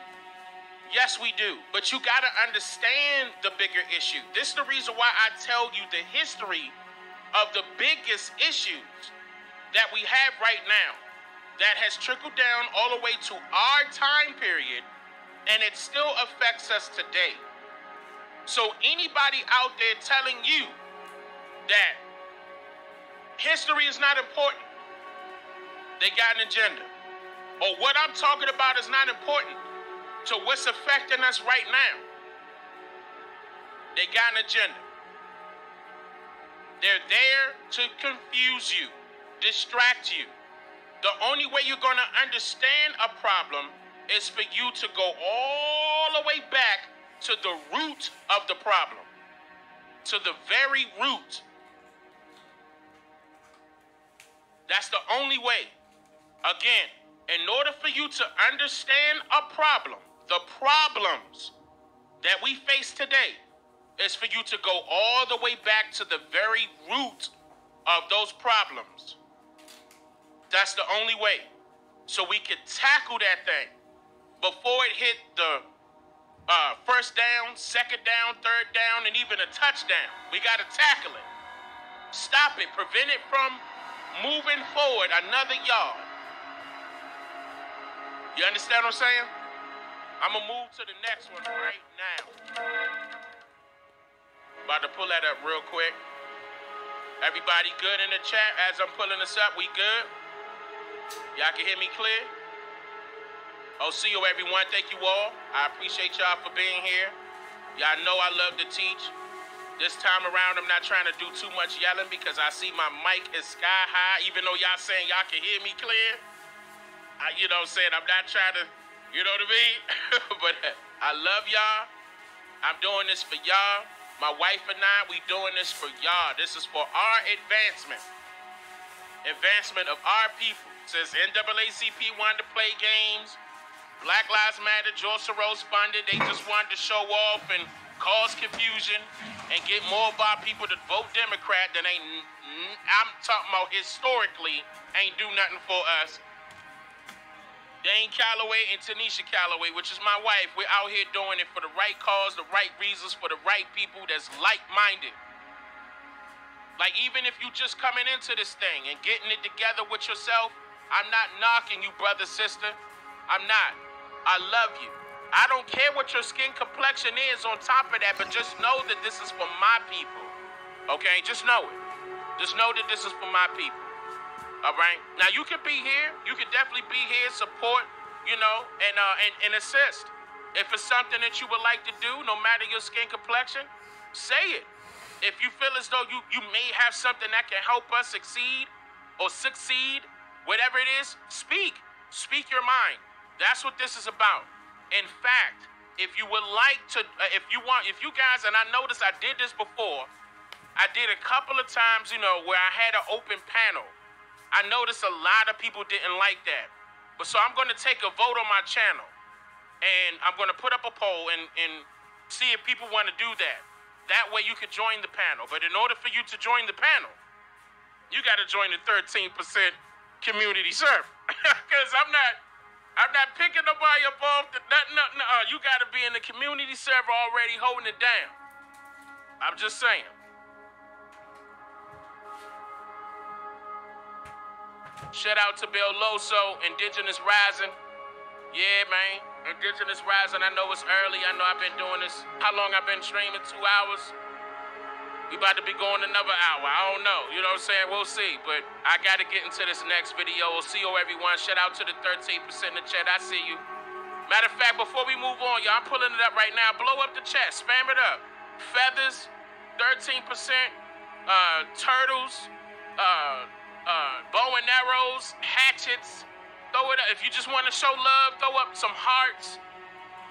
yes, we do, but you got to understand the bigger issue. This is the reason why I tell you the history of the biggest issues that we have right now that has trickled down all the way to our time period, and it still affects us today. So anybody out there telling you that history is not important, they got an agenda. Or what I'm talking about is not important to what's affecting us right now, they got an agenda. They're there to confuse you, distract you. The only way you're going to understand a problem is for you to go all the way back to the root of the problem, to the very root. That's the only way. Again, in order for you to understand a problem, the problems that we face today, is for you to go all the way back to the very root of those problems. That's the only way. So we can tackle that thing before it hit the first down, second down, third down, and even a touchdown. We got to tackle it. Stop it. Prevent it from moving forward another yard. You understand what I'm saying? I'm going to move to the next one right now. About to pull that up real quick. Everybody good in the chat as I'm pulling this up? We good? Y'all can hear me clear? OCO, everyone, thank you all. I appreciate y'all for being here. Y'all know I love to teach. This time around, I'm not trying to do too much yelling because I see my mic is sky high, even though y'all saying y'all can hear me clear. You know what I'm saying? I'm not trying to, you know what I mean? But I love y'all. I'm doing this for y'all. My wife and I, we doing this for y'all. This is for our advancement. Advancement of our people. Since NAACP wanted to play games, Black Lives Matter, George Soros funded, they just wanted to show off and cause confusion and get more of our people to vote Democrat than I'm talking about historically, ain't do nothing for us. Dane Calloway and Tanisha Calloway, which is my wife, we're out here doing it for the right cause, the right reasons, for the right people that's like-minded. Like, even if you just coming into this thing and getting it together with yourself, I'm not knocking you, brother, sister. I'm not. I love you. I don't care what your skin complexion is on top of that, but just know that this is for my people. Okay? Just know it. Just know that this is for my people. All right? Now, you can be here. You can definitely be here, support, you know, and assist. If it's something that you would like to do, no matter your skin complexion, say it. If you feel as though you may have something that can help us succeed, whatever it is, speak. Speak your mind. That's what this is about. In fact, if you would like to, if you guys, and I noticed I did this before, I did a couple of times, where I had an open panel. I noticed a lot of people didn't like that. But so I'm going to take a vote on my channel. And I'm going to put up a poll and see if people want to do that. That way you can join the panel. But in order for you to join the panel, you got to join the 13% community server. Because I'm not picking nobody up off the nothing. You got to be in the community server already holding it down. I'm just saying. Shout out to Bill Loso, Indigenous Rising. Yeah, man. Indigenous Rising. I know it's early. I know I've been doing this. How long I've been streaming? 2 hours? We about to be going another hour. I don't know. You know what I'm saying? We'll see. But I got to get into this next video. See you, everyone. Shout out to the 13% in the chat. I see you. Matter of fact, before we move on, y'all, I'm pulling it up right now. Blow up the chat. Spam it up. Feathers, 13%. Turtles, bow and arrows, hatchets. Throw it up. If you just want to show love, throw up some hearts.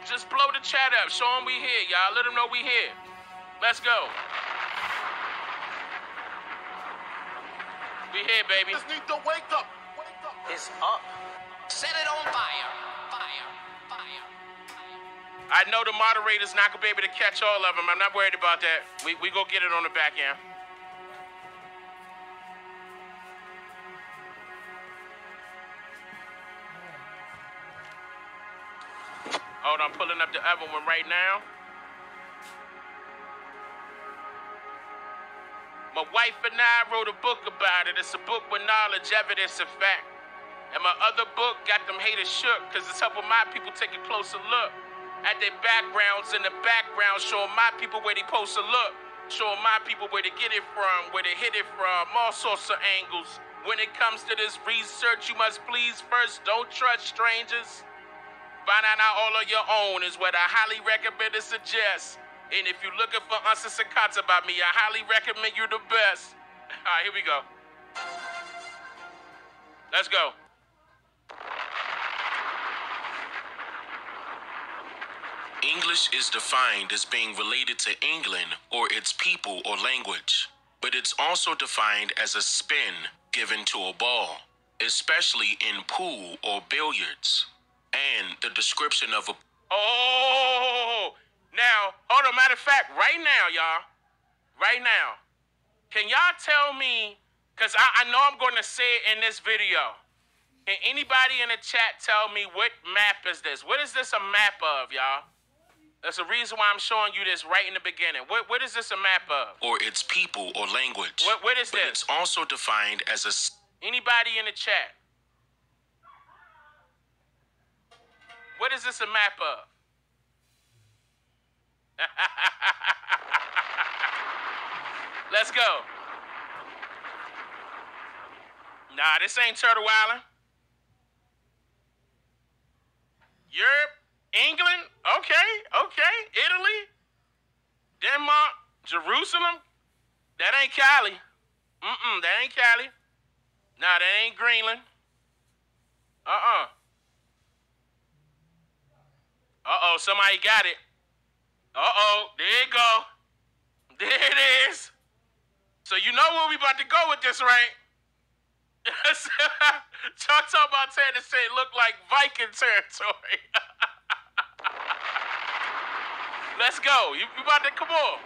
Just blow the chat up. Show them we here, y'all. Let them know we here. Let's go. We here, baby. Just need to wake up. Is up. Set it on fire. Fire. Fire. I know the moderator's not going to be able to catch all of them. I'm not worried about that. We go get it on the back end. Hold on, pulling up the other one right now. My wife and I wrote a book about it. It's a book with knowledge, evidence, and fact. And my other book got them haters shook because it's helping my people take a closer look at their backgrounds, in the background, showing my people where they supposed to look, showing my people where to get it from, where to hit it from, all sorts of angles. When it comes to this research, you must please first don't trust strangers. Finding out all of your own is what I highly recommend and suggest. And if you're looking for answers and cuts about me, I highly recommend you the best. All right, here we go. Let's go. English is defined as being related to England or its people or language, but it's also defined as a spin given to a ball, especially in pool or billiards. And the description of a... Oh, now, hold on. Matter of fact, right now, y'all, right now, can y'all tell me, because I know I'm going to say it in this video. Can anybody in the chat tell me what map is this? What is this a map of, y'all? That's the reason why I'm showing you this right in the beginning. What is this a map of? Or its people or language. What is but this? It's also defined as a... Anybody in the chat? What is this a map of? Let's go. Nah, this ain't Turtle Island. Europe, England, okay. Italy, Denmark, Jerusalem. That ain't Cali. That ain't Cali. Nah, that ain't Greenland. Somebody got it. There you go. There it is. So you know where we about to go with this, right? Talk about Tennessee look like Viking territory. Let's go. You about to, come on.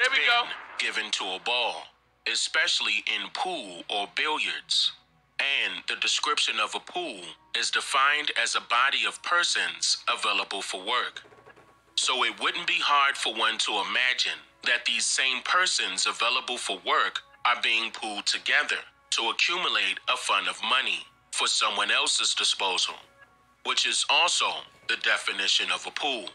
There we go. Given to a ball, especially in pool or billiards. And the description of a pool is defined as a body of persons available for work. So it wouldn't be hard for one to imagine that these same persons available for work are being pooled together to accumulate a fund of money for someone else's disposal, which is also the definition of a pool,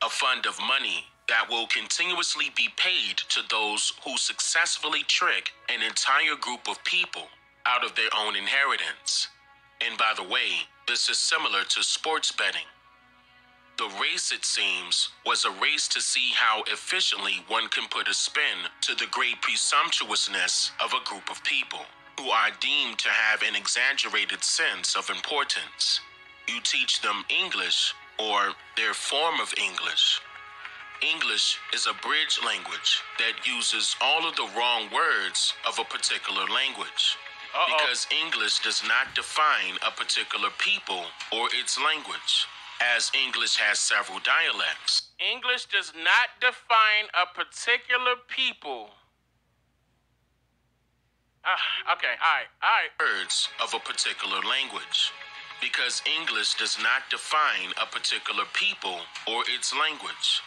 a fund of money that will continuously be paid to those who successfully trick an entire group of people out of their own inheritance. And by the way, this is similar to sports betting. The race, it seems, was a race to see how efficiently one can put a spin to the great presumptuousness of a group of people who are deemed to have an exaggerated sense of importance. You teach them English or their form of English, English is a bridge language that uses all of the wrong words of a particular language. Because English does not define a particular people or its language, as English has several dialects. English does not define a particular people. Okay, all right. Words of a particular language. Because English does not define a particular people or its language.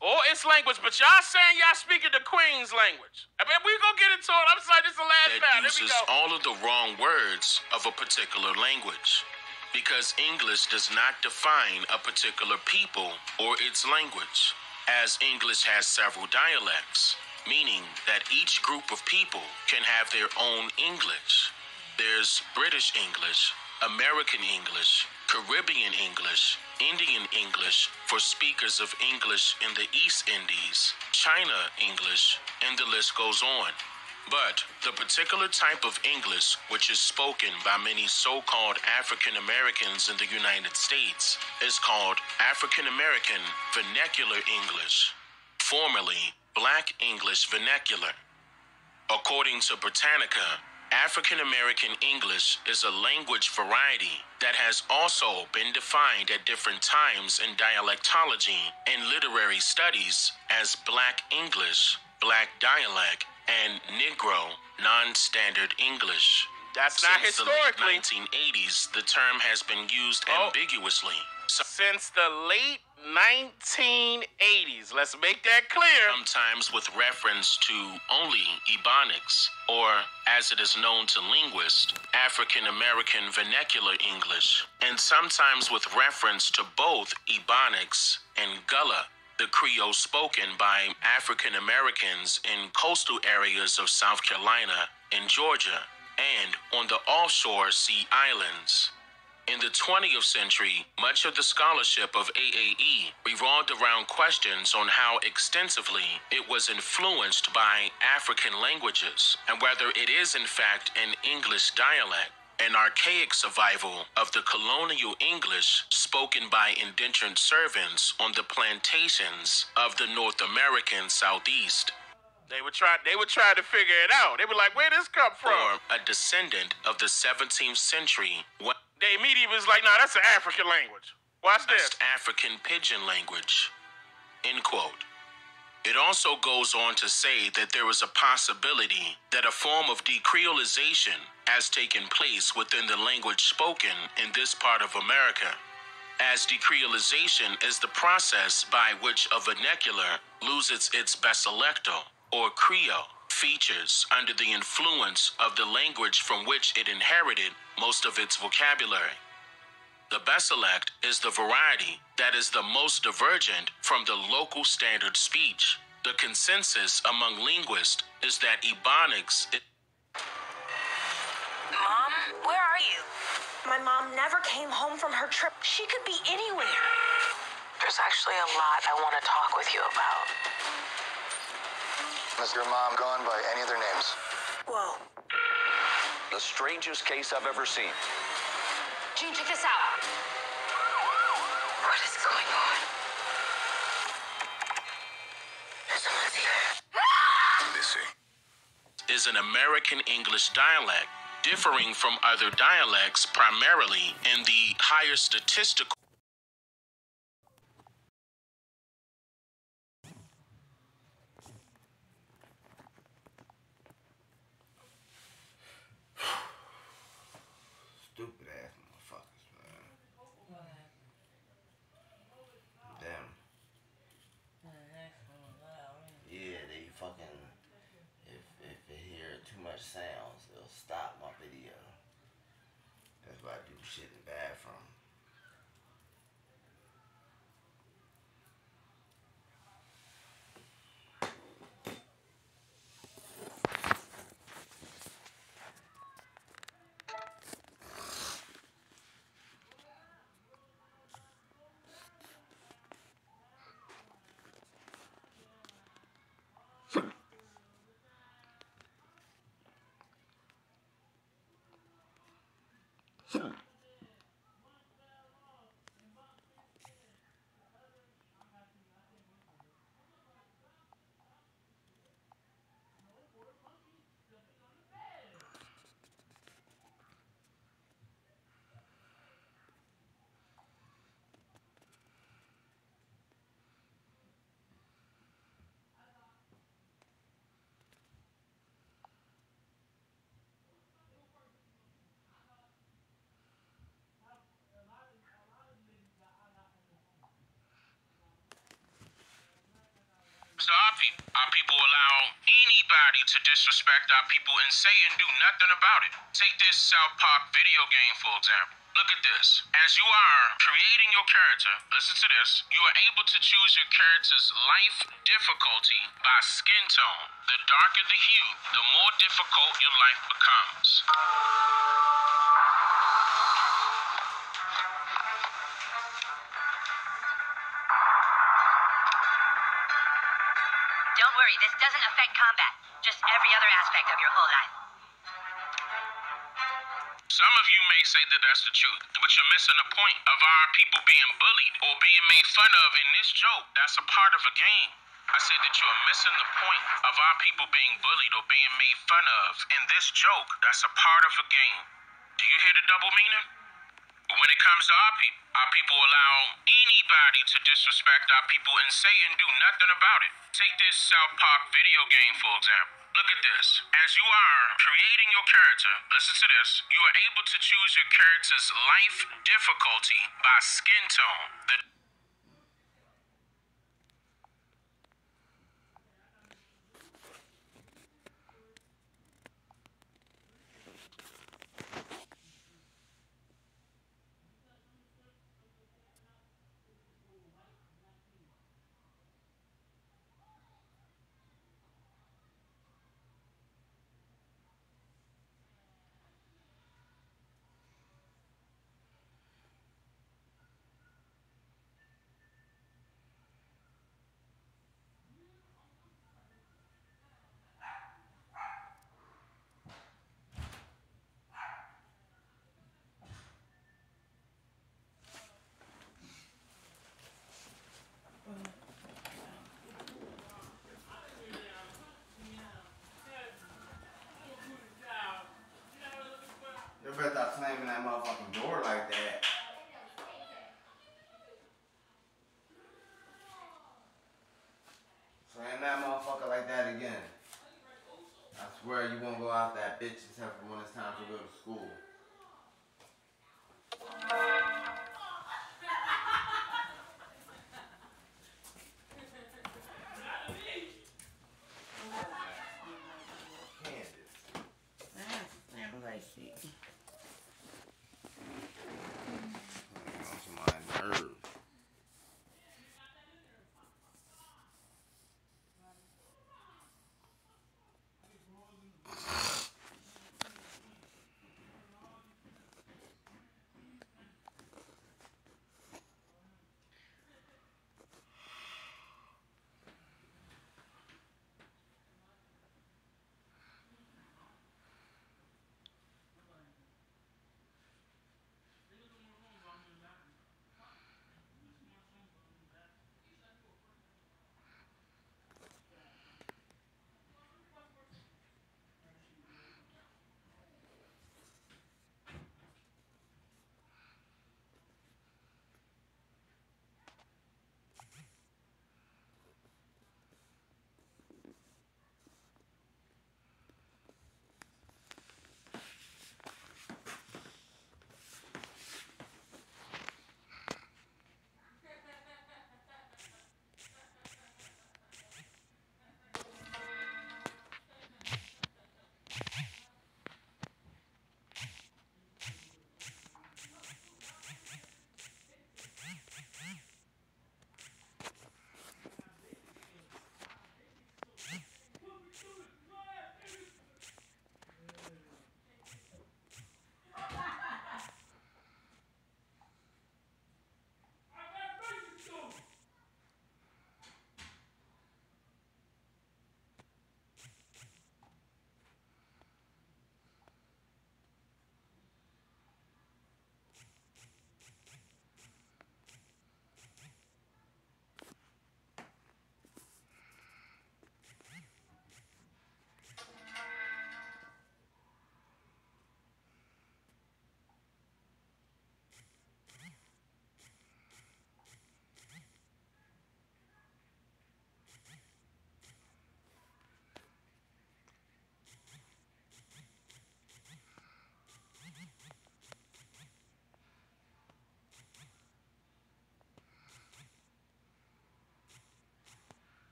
Or its language, but y'all saying y'all speaking the Queen's language. I mean, we gonna get into it. I'm sorry, this is the last that part. uses all of the wrong words of a particular language. Because English does not define a particular people or its language, as English has several dialects, meaning that each group of people can have their own English. There's British English, American English, Caribbean English, Indian English for speakers of English in the East Indies, China English, and the list goes on. But the particular type of English which is spoken by many so-called African Americans in the United States is called African American Vernacular English, formerly Black English Vernacular. According to Britannica, African American English is a language variety that has also been defined at different times in dialectology and literary studies as Black English, Black dialect, and Negro non-standard English. That's not historically. Since the late 1980s, the term has been used ambiguously. Since the late 1980s, let's make that clear. Sometimes with reference to only Ebonics, or as it is known to linguists, African American Vernacular English, and sometimes with reference to both Ebonics and Gullah, the Creole spoken by African Americans in coastal areas of South Carolina and Georgia, and on the offshore sea islands. In the 20th century, much of the scholarship of AAE revolved around questions on how extensively it was influenced by African languages, and whether it is in fact an English dialect, an archaic survival of the colonial English spoken by indentured servants on the plantations of the North American Southeast. They would try to figure it out. They were like, where this come from? Or a descendant of the 17th century. They immediately was like, no, that's an African language. Watch this. West African Pidgin language. End quote. It also goes on to say that there is a possibility that a form of decreolization has taken place within the language spoken in this part of America, as decreolization is the process by which a vernacular loses its basilectal, or Creole, features under the influence of the language from which it inherited most of its vocabulary. The basilect is the variety that is the most divergent from the local standard speech. The consensus among linguists is that Ebonics... Mom, where are you? My mom never came home from her trip. She could be anywhere. There's actually a lot I want to talk with you about. Is your mom gone by any of their names? Whoa. The strangest case I've ever seen. Gene, check this out. What is going on? Someone's here. Missy. Is an American English dialect, differing from other dialects primarily in the higher statistical Stupid ass motherfuckers, man. Damn. Yeah, they fucking, if they hear too much sounds, they'll stop my video. That's why I do shit in the bathroom. So our people allow anybody to disrespect our people and say and do nothing about it. Take this South Park video game, for example. Look at this. As you are creating your character, listen to this, you are able to choose your character's life difficulty by skin tone. The darker the hue, the more difficult your life becomes. Don't worry, this doesn't affect combat. Just every other aspect of your whole life. Some of you may say that that's the truth, but you're missing the point of our people being bullied or being made fun of in this joke. That's a part of a game. I said that you are missing the point of our people being bullied or being made fun of in this joke. That's a part of a game. Do you hear the double meaning? When it comes to our people allow anybody to disrespect our people and say and do nothing about it. Take this South Park video game, for example. Look at this. As you are creating your character, listen to this, you are able to choose your character's life difficulty by skin tone. You better stop slamming that motherfucking door like that. Slam that motherfucker like that again. I swear you won't go out that bitch except for when it's time to go to school.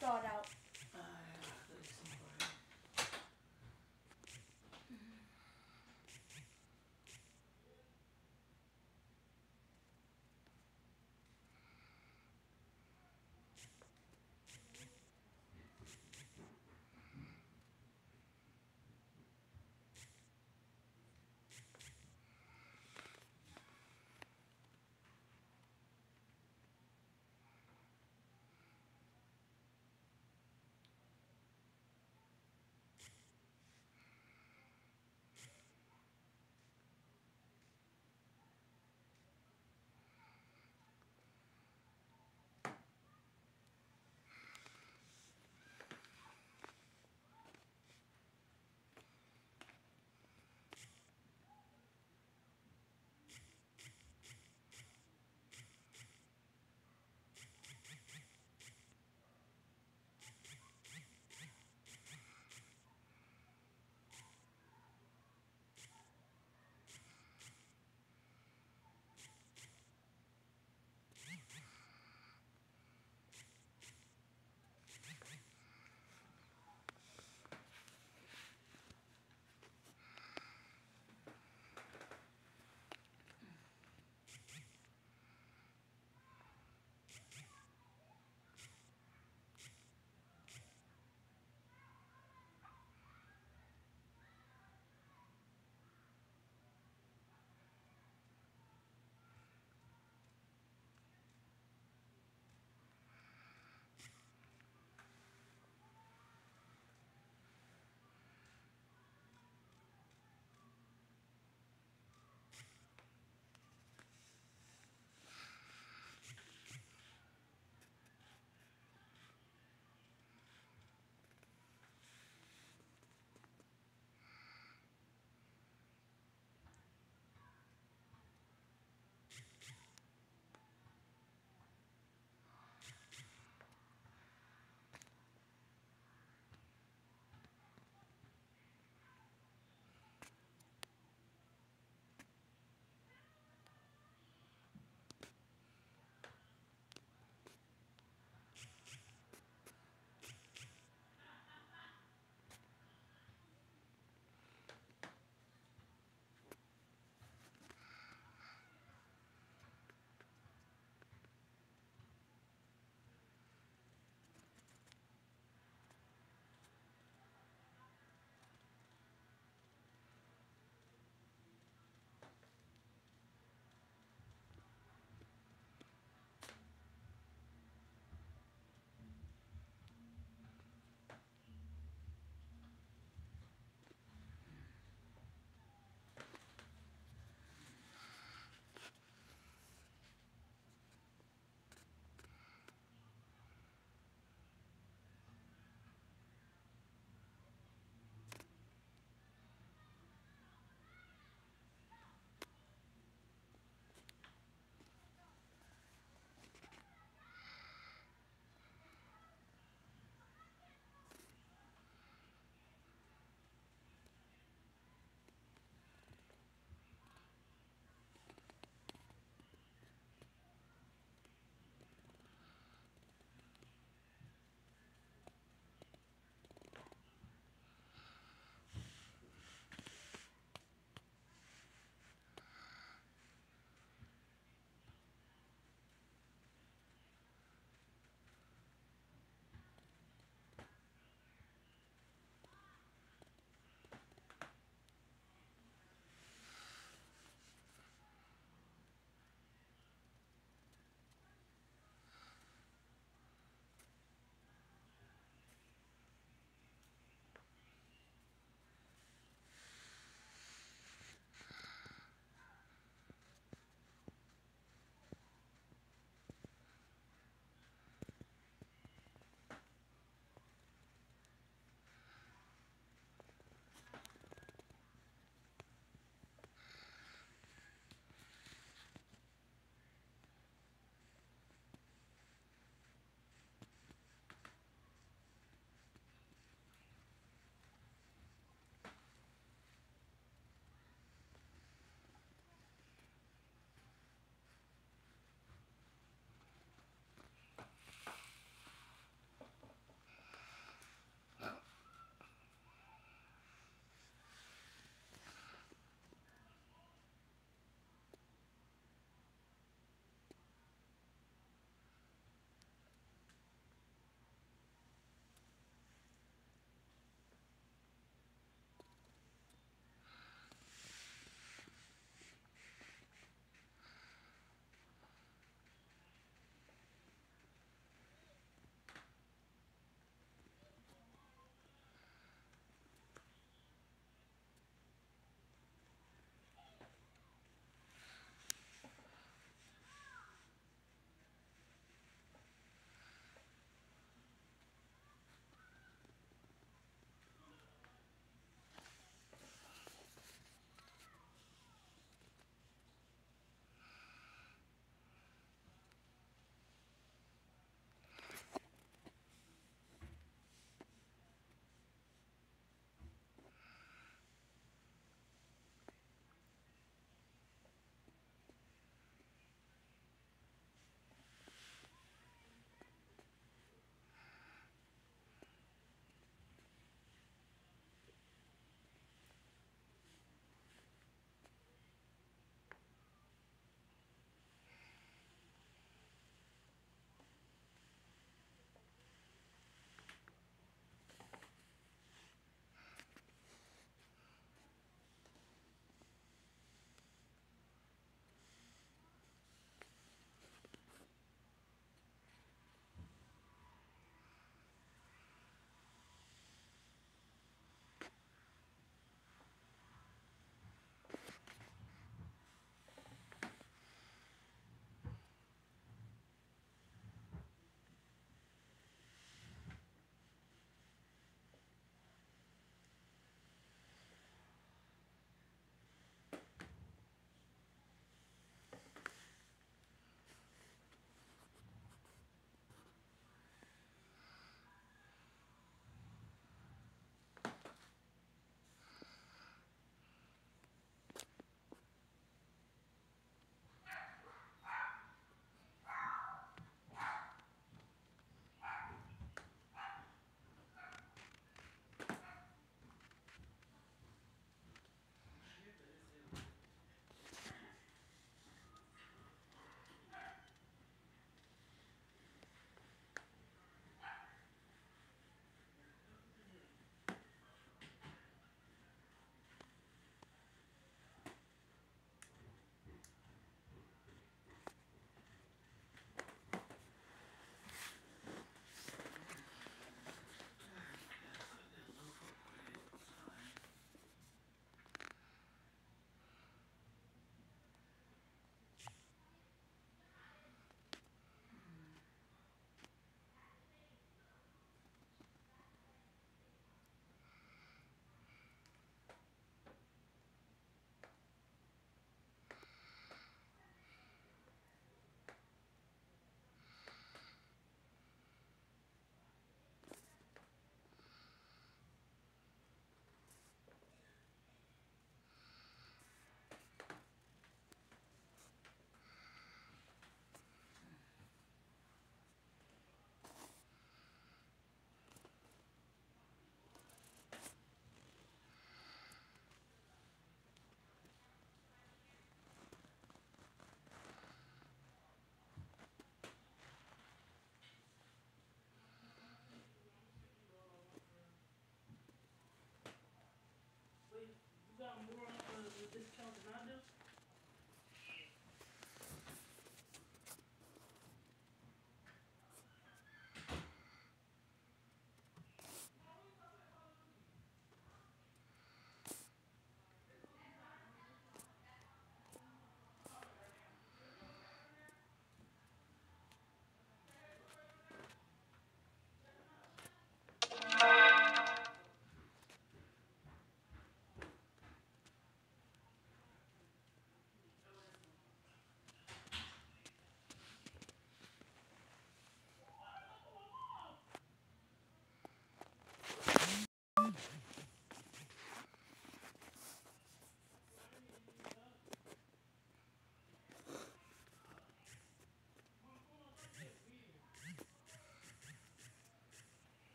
thawed out.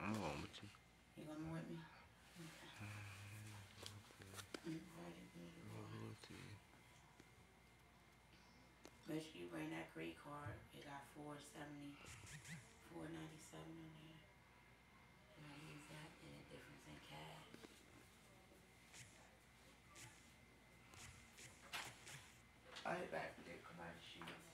I'm going with you. You going with me? Make sure you bring that credit card. It got $4.97 on there. You want to use that and the difference in cash. I'll be back for the karate shoes.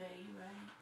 Babe, you right.